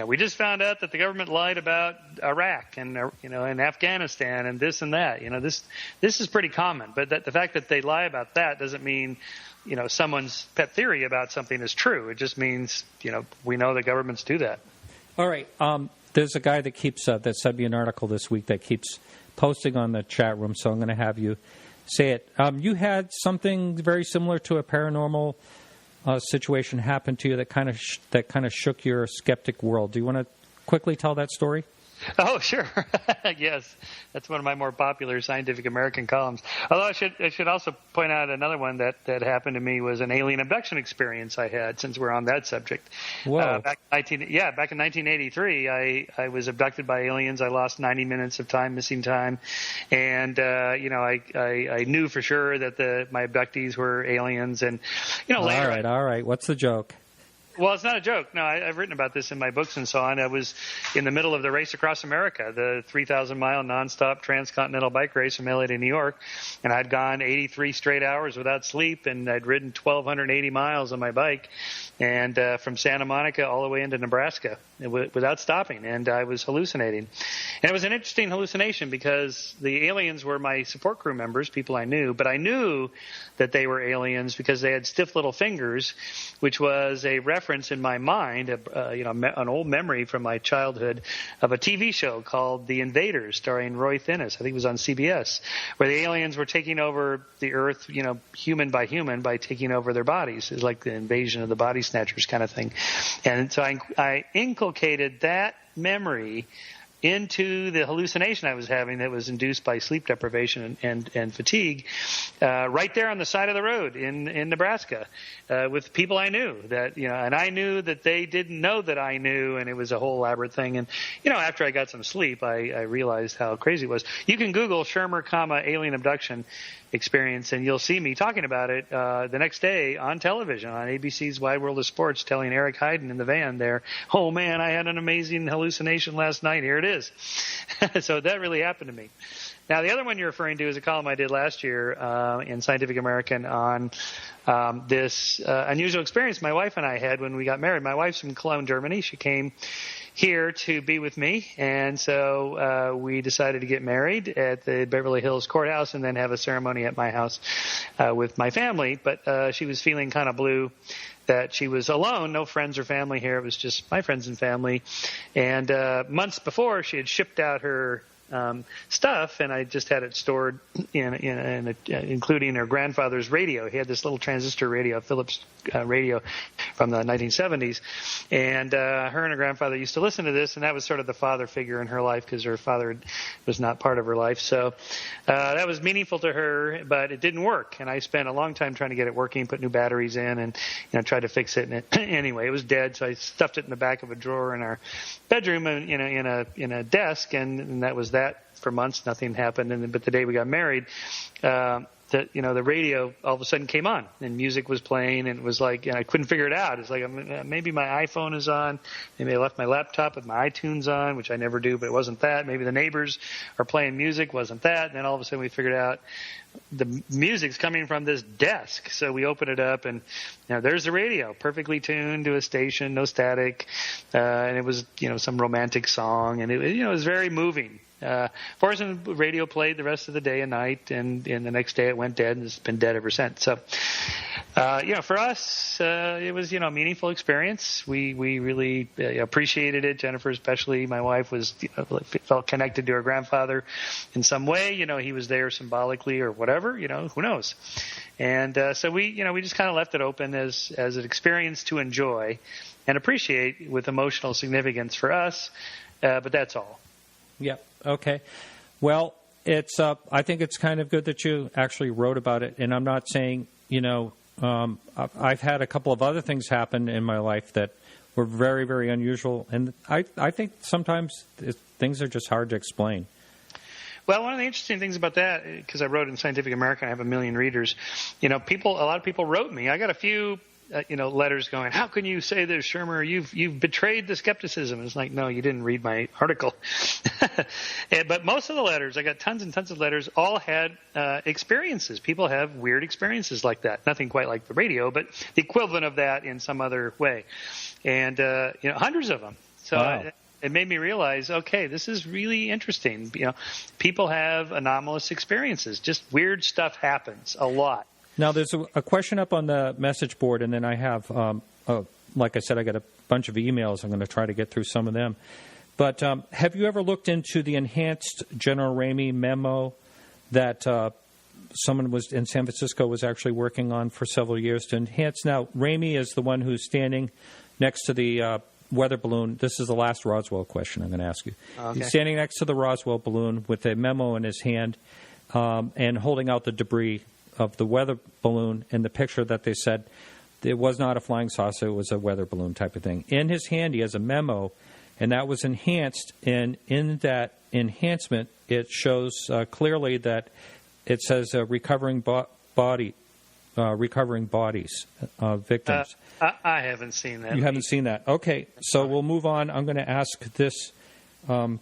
We just found out that the government lied about Iraq and and Afghanistan and this and that. This is pretty common. But the fact that they lie about that doesn't mean someone's pet theory about something is true. It just means we know the governments do that. All right. There's a guy that keeps that sent me an article this week that keeps posting on the chat room, so I'm going to have you say it. You had something very similar to a paranormal situation happen to you that kind of shook your skeptic world. Do you want to quickly tell that story? Oh, sure. Yes, that's one of my more popular Scientific American columns. Although I should also point out another one that happened to me was an alien abduction experience I had, since we're on that subject. Whoa. Back in 1983, I was abducted by aliens. I lost 90 minutes of missing time, and I knew for sure that my abductees were aliens. And later. All right. What's the joke? Well, it's not a joke. No, I've written about this in my books and so on. I was in the middle of the race across America, the 3,000-mile nonstop transcontinental bike race from LA to New York, and I'd gone 83 straight hours without sleep, and I'd ridden 1,280 miles on my bike, and from Santa Monica all the way into Nebraska without stopping, and I was hallucinating. And it was an interesting hallucination because the aliens were my support crew members, people I knew, but I knew that they were aliens because they had stiff little fingers, which was a reference in my mind, an old memory from my childhood of a TV show called The Invaders, starring Roy Thinnis. I think it was on CBS, where the aliens were taking over the Earth, human by human, by taking over their bodies. It's like the invasion of the body snatchers kind of thing. And so I inculcated that memory into the hallucination I was having that was induced by sleep deprivation and fatigue, right there on the side of the road in Nebraska, with people I knew that, and I knew that they didn't know that I knew, and it was a whole elaborate thing. And, after I got some sleep, I realized how crazy it was. You can Google Shermer, alien abduction experience, and you'll see me talking about it the next day on television on ABC's Wide World of Sports, telling Eric Hyden in the van there, "Oh man, I had an amazing hallucination last night. Here it is." So that really happened to me. Now, the other one you're referring to is a column I did last year in Scientific American on this unusual experience my wife and I had when we got married. My wife's from Cologne, Germany. She came here to be with me, and so we decided to get married at the Beverly Hills courthouse and then have a ceremony at my house with my family. But she was feeling kind of blue that she was alone, no friends or family here. It was just my friends and family. And months before, she had shipped out her stuff, and I just had it stored including her grandfather's radio. He had this little transistor radio, Philips radio from the 1970s, and her and her grandfather used to listen to this, and that was sort of the father figure in her life because her father was not part of her life. So that was meaningful to her, but it didn't work, and I spent a long time trying to get it working, put new batteries in, and tried to fix it. And anyway, it was dead, so I stuffed it in the back of a drawer in our bedroom in a desk, and that was that for months. Nothing happened. But the day we got married, the radio all of a sudden came on and music was playing, and it was like, and I couldn't figure it out. It's like maybe my iPhone is on, maybe I left my laptop with my iTunes on, which I never do, but it wasn't that. Maybe the neighbors are playing music, wasn't that. And then all of a sudden we figured out the music's coming from this desk. So we open it up, and there's the radio, perfectly tuned to a station, no static, and it was some romantic song, and it was very moving. Of course, the radio played the rest of the day and night, and the next day it went dead, and it's been dead ever since. So For us, it was, a meaningful experience. We really appreciated it. Jennifer, especially, my wife, felt connected to her grandfather in some way. He was there symbolically or whatever, who knows. And so we just kind of left it open as an experience to enjoy and appreciate with emotional significance for us. But that's all. Yeah. Okay. Well, I think it's kind of good that you actually wrote about it. And I'm not saying, I've had a couple of other things happen in my life that were very, very unusual. And I think sometimes things are just hard to explain. Well, one of the interesting things about that, because I wrote in Scientific American, I have 1 million readers, a lot of people wrote me. I got a few letters going, how can you say this, Shermer? You've betrayed the skepticism. It's like, no, you didn't read my article. But most of the letters, I got tons and tons of letters, all had experiences. People have weird experiences like that. Nothing quite like the radio, but the equivalent of that in some other way. And, hundreds of them. So wow. It made me realize, okay, this is really interesting. People have anomalous experiences. Just weird stuff happens a lot. Now, there's a question up on the message board, and then I have, like I said, I got a bunch of emails. I'm going to try to get through some of them. But have you ever looked into the enhanced General Ramey memo that someone was in San Francisco was actually working on for several years to enhance? Now, Ramey is the one who's standing next to the weather balloon. This is the last Roswell question I'm going to ask you. Okay. He's standing next to the Roswell balloon with a memo in his hand and holding out the debris of the weather balloon in the picture that they said it was not a flying saucer, it was a weather balloon type of thing. In his hand, he has a memo, and that was enhanced, and in that enhancement, it shows clearly that it says recovering bodies, victims. I haven't seen that. You haven't seen that. Okay, so we'll move on. I'm going to ask this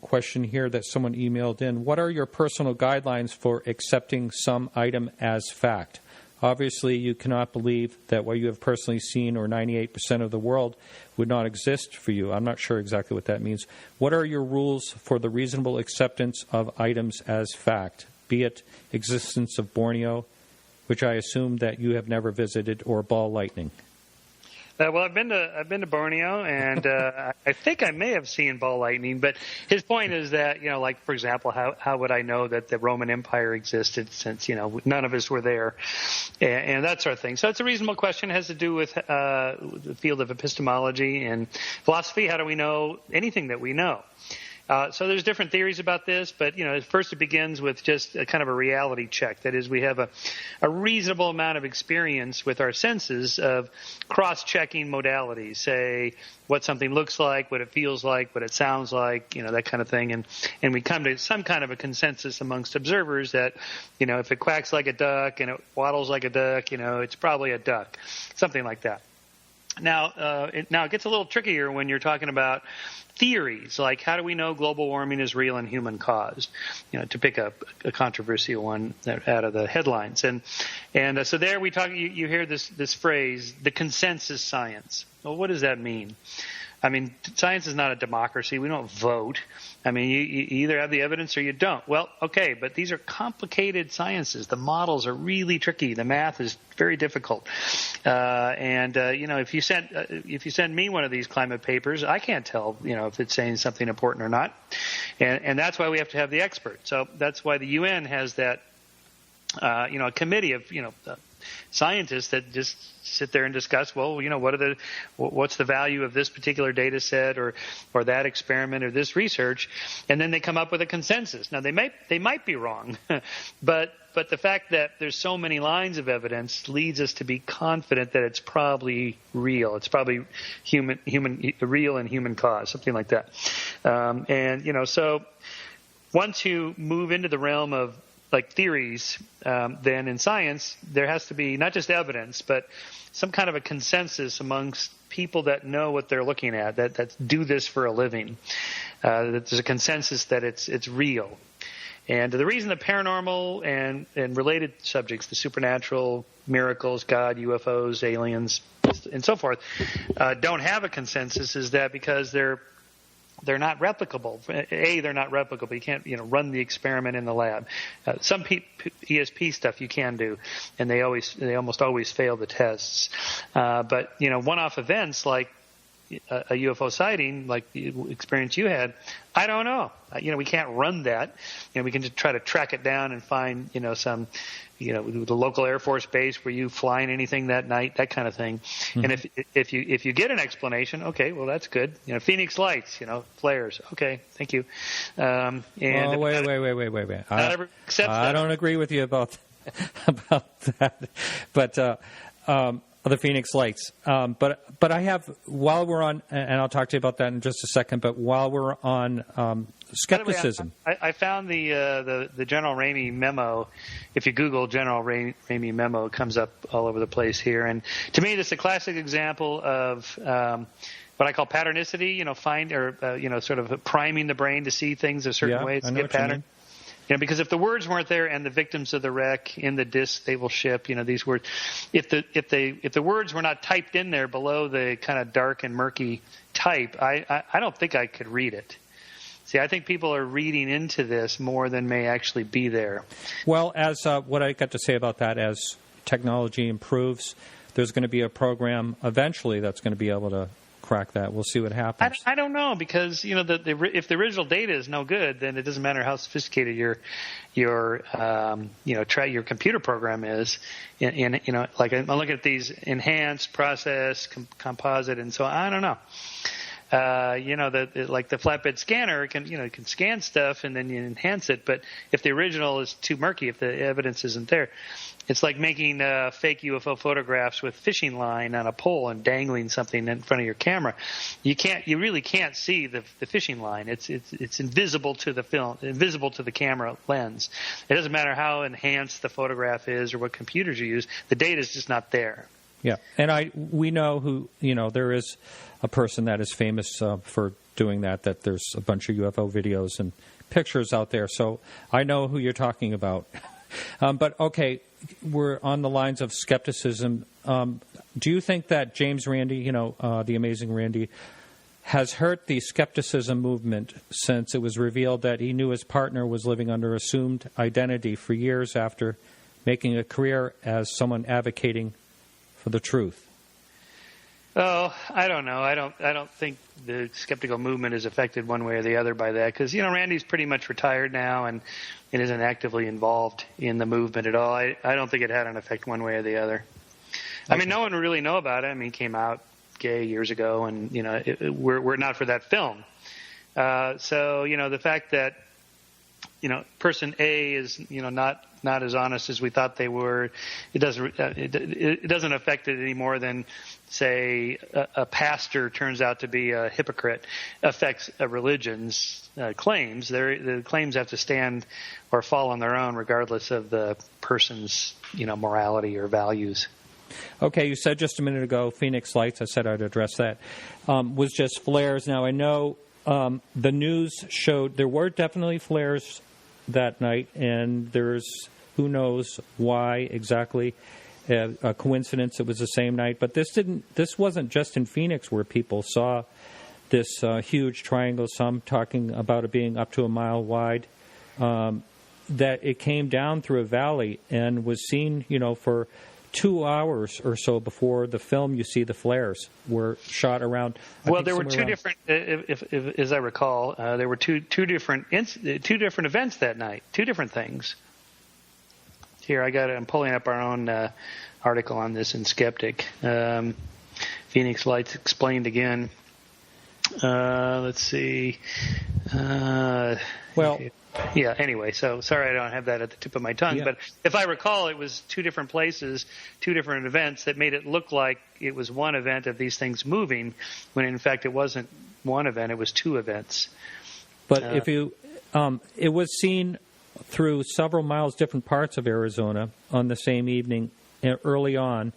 question here that someone emailed in. What are your personal guidelines for accepting some item as fact? Obviously, you cannot believe that what you have personally seen or 98% of the world would not exist for you. I'm not sure exactly what that means. What are your rules for the reasonable acceptance of items as fact, be it existence of Borneo, which I assume that you have never visited, or ball lightning? Well, I've been to Borneo, and I think I may have seen ball lightning. But his point is that, like, for example, how would I know that the Roman Empire existed since, none of us were there, and that sort of thing. So it's a reasonable question. It has to do with the field of epistemology and philosophy. How do we know anything that we know? So there's different theories about this, but, first it begins with just a kind of a reality check. That is, we have a reasonable amount of experience with our senses of cross-checking modalities, say what something looks like, what it feels like, what it sounds like, that kind of thing. And we come to some kind of a consensus amongst observers that, if it quacks like a duck and it waddles like a duck, it's probably a duck, something like that. Now, it gets a little trickier when you're talking about theories, like how do we know global warming is real and human caused? To pick up a controversial one out of the headlines, and so there we talk. You hear this phrase, the consensus science. Well, what does that mean? I mean, science is not a democracy. We don't vote. I mean, you either have the evidence or you don't. Well, okay, but these are complicated sciences. The models are really tricky. The math is very difficult. If you send me one of these climate papers, I can't tell, if it's saying something important or not. And that's why we have to have the expert. So that's why the UN has that, a committee of, scientists that just sit there and discuss, well, what's the value of this particular data set or that experiment or this research, and then they come up with a consensus. Now they might be wrong, but the fact that there's so many lines of evidence leads us to be confident that it's probably real. It's probably real and human cause, something like that. So once you move into the realm of like theories, then in science, there has to be not just evidence, but some kind of a consensus amongst people that know what they're looking at, that do this for a living. That there's a consensus that it's real. And the reason the paranormal and related subjects, the supernatural, miracles, God, UFOs, aliens, and so forth, don't have a consensus is that because they're they're not replicable. They're not replicable. You can't, run the experiment in the lab. Some ESP stuff you can do, and they almost always fail the tests. But one-off events like a UFO sighting, like the experience you had, I don't know. We can't run that. We can just try to track it down and find, some, the local Air Force base, were you flying anything that night, that kind of thing. Mm-hmm. And if you get an explanation, okay, well, that's good. Fenix lights, flares. Okay, thank you. Wait. I don't agree with you about that. But the Phoenix lights. But I have, while we're on, and I'll talk to you about that in just a second, but while we're on skepticism. I found the General Ramey memo. If you Google General Ramey memo, it comes up all over the place here. And to me, this is a classic example of what I call patternicity, sort of priming the brain to see things a certain way. It's a good pattern. Because if the words weren't there and the victims of the wreck in the disc they will ship, these words, if the words were not typed in there below the kind of dark and murky type, I don't think I could read it. See, I think people are reading into this more than may actually be there. Well, as what I got to say about that, as technology improves, there's going to be a program eventually that's going to be able to crack that. We'll see what happens. I don't know, because if the original data is no good, then it doesn't matter how sophisticated your computer program is. Like I'm looking at these enhanced, process, composite, and so I don't know. Like the flatbed scanner can scan stuff and then you enhance it. But if the original is too murky, if the evidence isn't there, it's like making fake UFO photographs with fishing line on a pole and dangling something in front of your camera. You really can't see the fishing line. It's invisible to the film, invisible to the camera lens. It doesn't matter how enhanced the photograph is or what computers you use. The data is just not there. Yeah, and we know who, there is a person that is famous for doing that there's a bunch of UFO videos and pictures out there, so I know who you're talking about. But, okay, we're on the lines of skepticism. Do you think that James Randi, the amazing Randi, has hurt the skepticism movement since it was revealed that he knew his partner was living under assumed identity for years after making a career as someone advocating for the truth? Oh, I don't know. I don't think the skeptical movement is affected one way or the other by that, because Randy's pretty much retired now and isn't actively involved in the movement at all. I don't think it had an effect one way or the other. Okay. I mean, no one would really know about it. I mean, he came out gay years ago, and we're not for that film. So the fact that person A is not as honest as we thought they were, it doesn't affect it any more than, say, a pastor turns out to be a hypocrite affects a religion's claims. The claims have to stand or fall on their own regardless of the person's morality or values. Okay, you said just a minute ago Phoenix lights. I said I'd address that. Was just flares. Now I know the news showed there were definitely flares that night, and there's who knows why exactly. A coincidence it was the same night, but this wasn't just in Phoenix where people saw this huge triangle, some talking about it being up to a mile wide, that it came down through a valley and was seen for 2 hours or so before the film. You see the flares were shot around. Well, there were two different, if as I recall, there were two different events that night, two different things. Here, I'm pulling up our own article on this in Skeptic. Phoenix Lights explained again. Let's see. Yeah, anyway, so sorry I don't have that at the tip of my tongue. Yeah. But if I recall, it was two different places, two different events that made it look like it was one event of these things moving, when in fact it wasn't one event, it was two events. But if you, it was seen through several miles, different parts of Arizona on the same evening early on,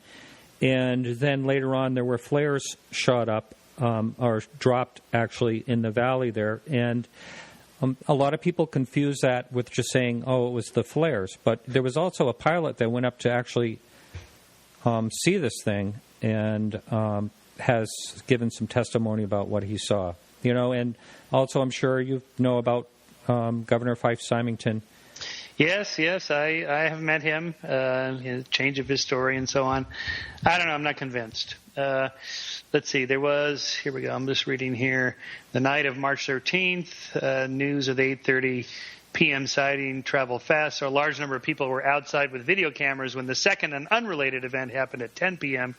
and then later on there were flares shot up or dropped actually in the valley there, and a lot of people confuse that with just saying, oh, it was the flares, but there was also a pilot that went up to actually see this thing and has given some testimony about what he saw. and also I'm sure you know about Governor Fife Symington. Yes, I have met him, change of his story and so on. I don't know, I'm not convinced. Let's see, here we go, I'm just reading here. The night of March 13th, news of the 8:30 p.m. sighting traveled fast, so a large number of people were outside with video cameras when the second and unrelated event happened at 10 p.m.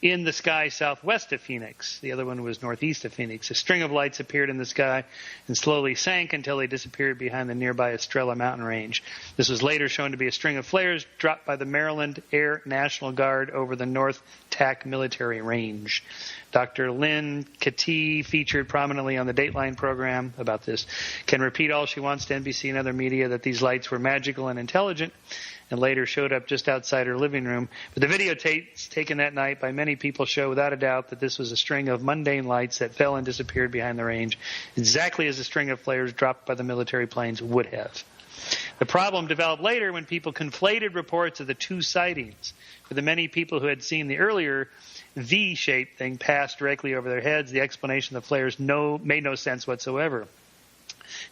in the sky southwest of Phoenix. The other one was northeast of Phoenix. A string of lights appeared in the sky and slowly sank until they disappeared behind the nearby Estrella mountain range. This was later shown to be a string of flares dropped by the Maryland Air National Guard over the North Tack military range. Dr. Lynn Katee, featured prominently on the Dateline program about this, can repeat all she wants to NBC and other media that these lights were magical and intelligent, and later showed up just outside her living room. But the videotapes taken that night by many people show without a doubt that this was a string of mundane lights that fell and disappeared behind the range, exactly as a string of flares dropped by the military planes would have. The problem developed later when people conflated reports of the two sightings. For the many people who had seen the earlier V-shaped thing pass directly over their heads, the explanation of the flares made no sense whatsoever.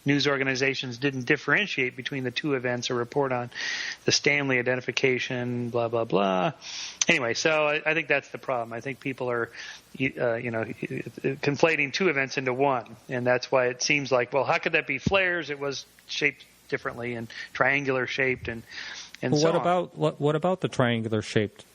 News organizations didn't differentiate between the two events or report on the Stanley identification, blah, blah, blah. Anyway, so I think that's the problem. I think people are, conflating two events into one, and that's why it seems like, well, how could that be flares? It was shaped differently and triangular shaped and so on. What about the triangular shaped?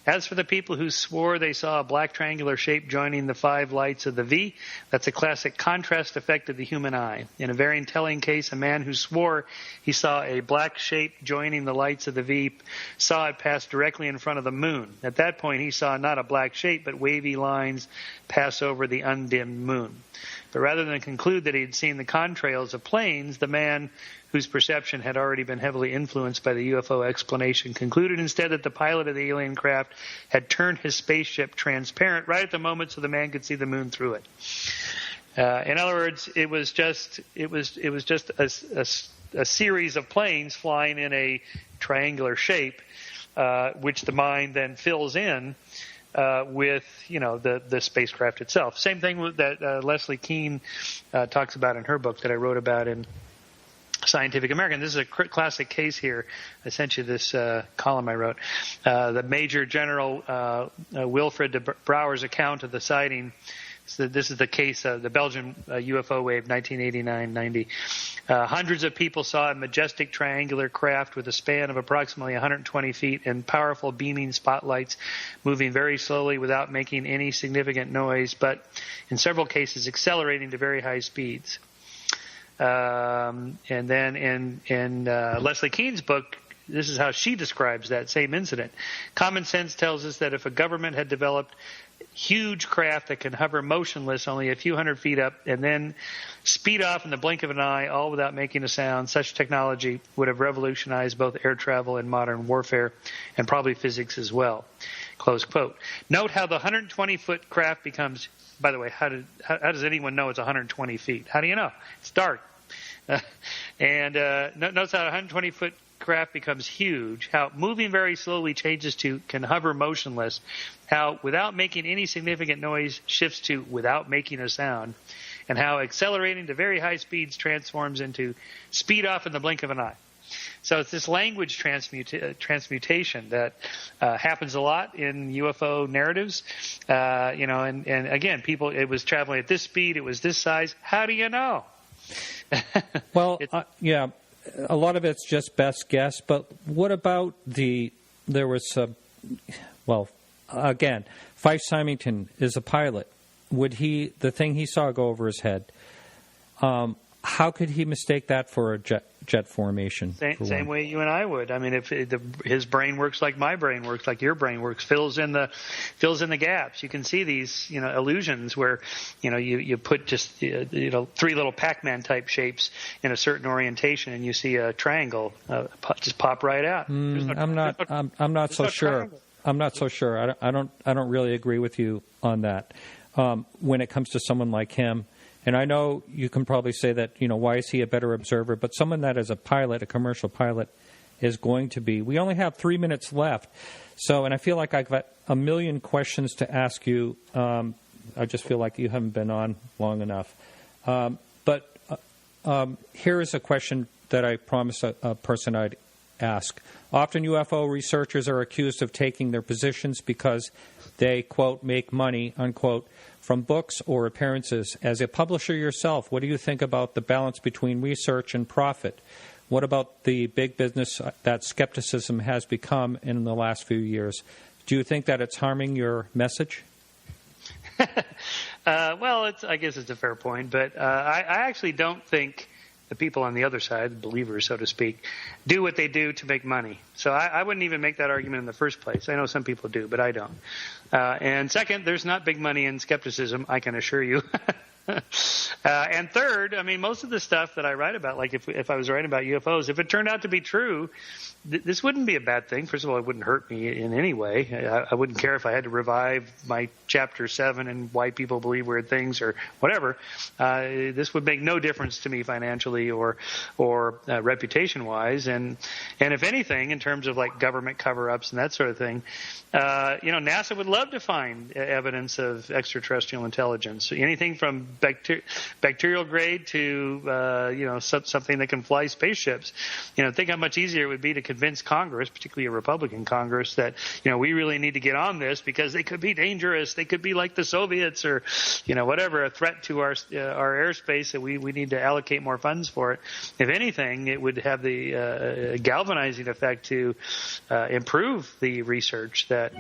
As for the people who swore they saw a black triangular shape joining the five lights of the V, that's a classic contrast effect of the human eye. In a very telling case, a man who swore he saw a black shape joining the lights of the V saw it pass directly in front of the moon. At that point, he saw not a black shape, but wavy lines pass over the undimmed moon. But rather than conclude that he had seen the contrails of planes, the man whose perception had already been heavily influenced by the UFO explanation concluded instead that the pilot of the alien craft had turned his spaceship transparent right at the moment so the man could see the moon through it. In other words, it was just a series of planes flying in a triangular shape, which the mind then fills in with the spacecraft itself. Same thing that Leslie Kean talks about in her book that I wrote about in Scientific American. This is a classic case here. I sent you this column I wrote. The Major General Wilfred de Brouwer's account of the sighting. So this is the case of the Belgian UFO wave, 1989-90. Hundreds of people saw a majestic triangular craft with a span of approximately 120 feet and powerful beaming spotlights moving very slowly without making any significant noise, but in several cases accelerating to very high speeds. And then in Leslie Kean's book, this is how she describes that same incident. Common sense tells us that if a government had developed huge craft that can hover motionless only a few hundred feet up and then speed off in the blink of an eye, all without making a sound, such technology would have revolutionized both air travel and modern warfare, and probably physics as well. Close quote. Note how the 120-foot craft becomes, by the way, how does anyone know it's 120 feet? How do you know? It's dark. And notice how a 120-foot craft becomes huge, how moving very slowly changes to can hover motionless, how without making any significant noise shifts to without making a sound, and how accelerating to very high speeds transforms into speed off in the blink of an eye. So it's this language transmutation that happens a lot in UFO narratives, and again, people, it was traveling at this speed, it was this size. How do you know? Well, yeah, a lot of it's just best guess, but what about there was again, Fife Symington is a pilot. The thing he saw go over his head, how could he mistake that for a jet formation? Same way you and I would. I mean, if his brain works like my brain works, like your brain works, fills in the gaps. You can see these, illusions where, you put just, three little Pac-Man type shapes in a certain orientation, and you see a triangle just pop right out. I'm not so sure. I'm not so sure. I don't really agree with you on that. When it comes to someone like him. And I know you can probably say that, why is he a better observer? But someone that is a pilot, a commercial pilot, is going to be. We only have 3 minutes left. So, and I feel like I've got a million questions to ask you. I just feel like you haven't been on long enough. But here is a question that I promised a person I'd ask. Often UFO researchers are accused of taking their positions because they, quote, make money, unquote, from books or appearances. As a publisher yourself, what do you think about the balance between research and profit? What about the big business that skepticism has become in the last few years? Do you think that it's harming your message? Well, I guess it's a fair point, but I actually don't think the people on the other side, the believers, so to speak, do what they do to make money. So I wouldn't even make that argument in the first place. I know some people do, but I don't. And second, there's not big money in skepticism, I can assure you. And third, I mean, most of the stuff that I write about, like if I was writing about UFOs, if it turned out to be true, this wouldn't be a bad thing. First of all, it wouldn't hurt me in any way. I wouldn't care if I had to revive my Chapter 7 and why people believe weird things or whatever. This would make no difference to me financially or reputation-wise. And if anything, in terms of like government cover-ups and that sort of thing, NASA would love to find evidence of extraterrestrial intelligence. Anything from bacterial grade to something that can fly spaceships. Think how much easier it would be to convince Congress, particularly a Republican Congress, that we really need to get on this because they could be dangerous. They could be like the Soviets or whatever, a threat to our airspace that we need to allocate more funds for it. If anything, it would have the galvanizing effect to improve the research that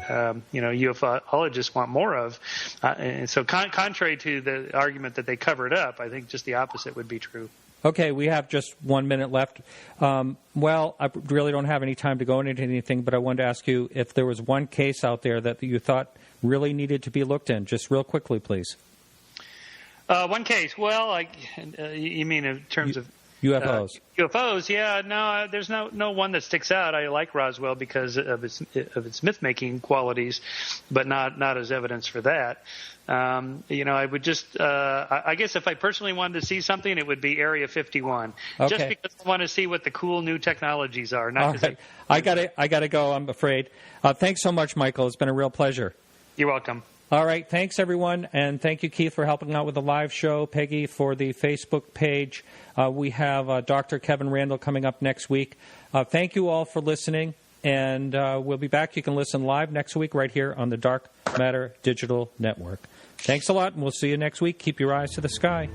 ufologists want more of. And so contrary to the argument that they covered up, I think just the opposite would be true. Okay, we have just 1 minute left. Well, I really don't have any time to go into anything, but I wanted to ask you if there was one case out there that you thought really needed to be looked in. Just real quickly, please. One case. Well, you mean in terms of UFOs? UFOs, yeah. No, there's no one that sticks out. I like Roswell because of its myth-making qualities, but not as evidence for that. I would just, I guess if I personally wanted to see something, it would be Area 51. Okay. Just because I want to see what the cool new technologies are. All right. I gotta go, I'm afraid. Thanks so much, Michael. It's been a real pleasure. You're welcome. All right. Thanks, everyone. And thank you, Keith, for helping out with the live show. Peggy for the Facebook page. We have Dr. Kevin Randall coming up next week. Thank you all for listening. And we'll be back. You can listen live next week right here on the Dark Matter Digital Network. Thanks a lot, and we'll see you next week. Keep your eyes to the sky.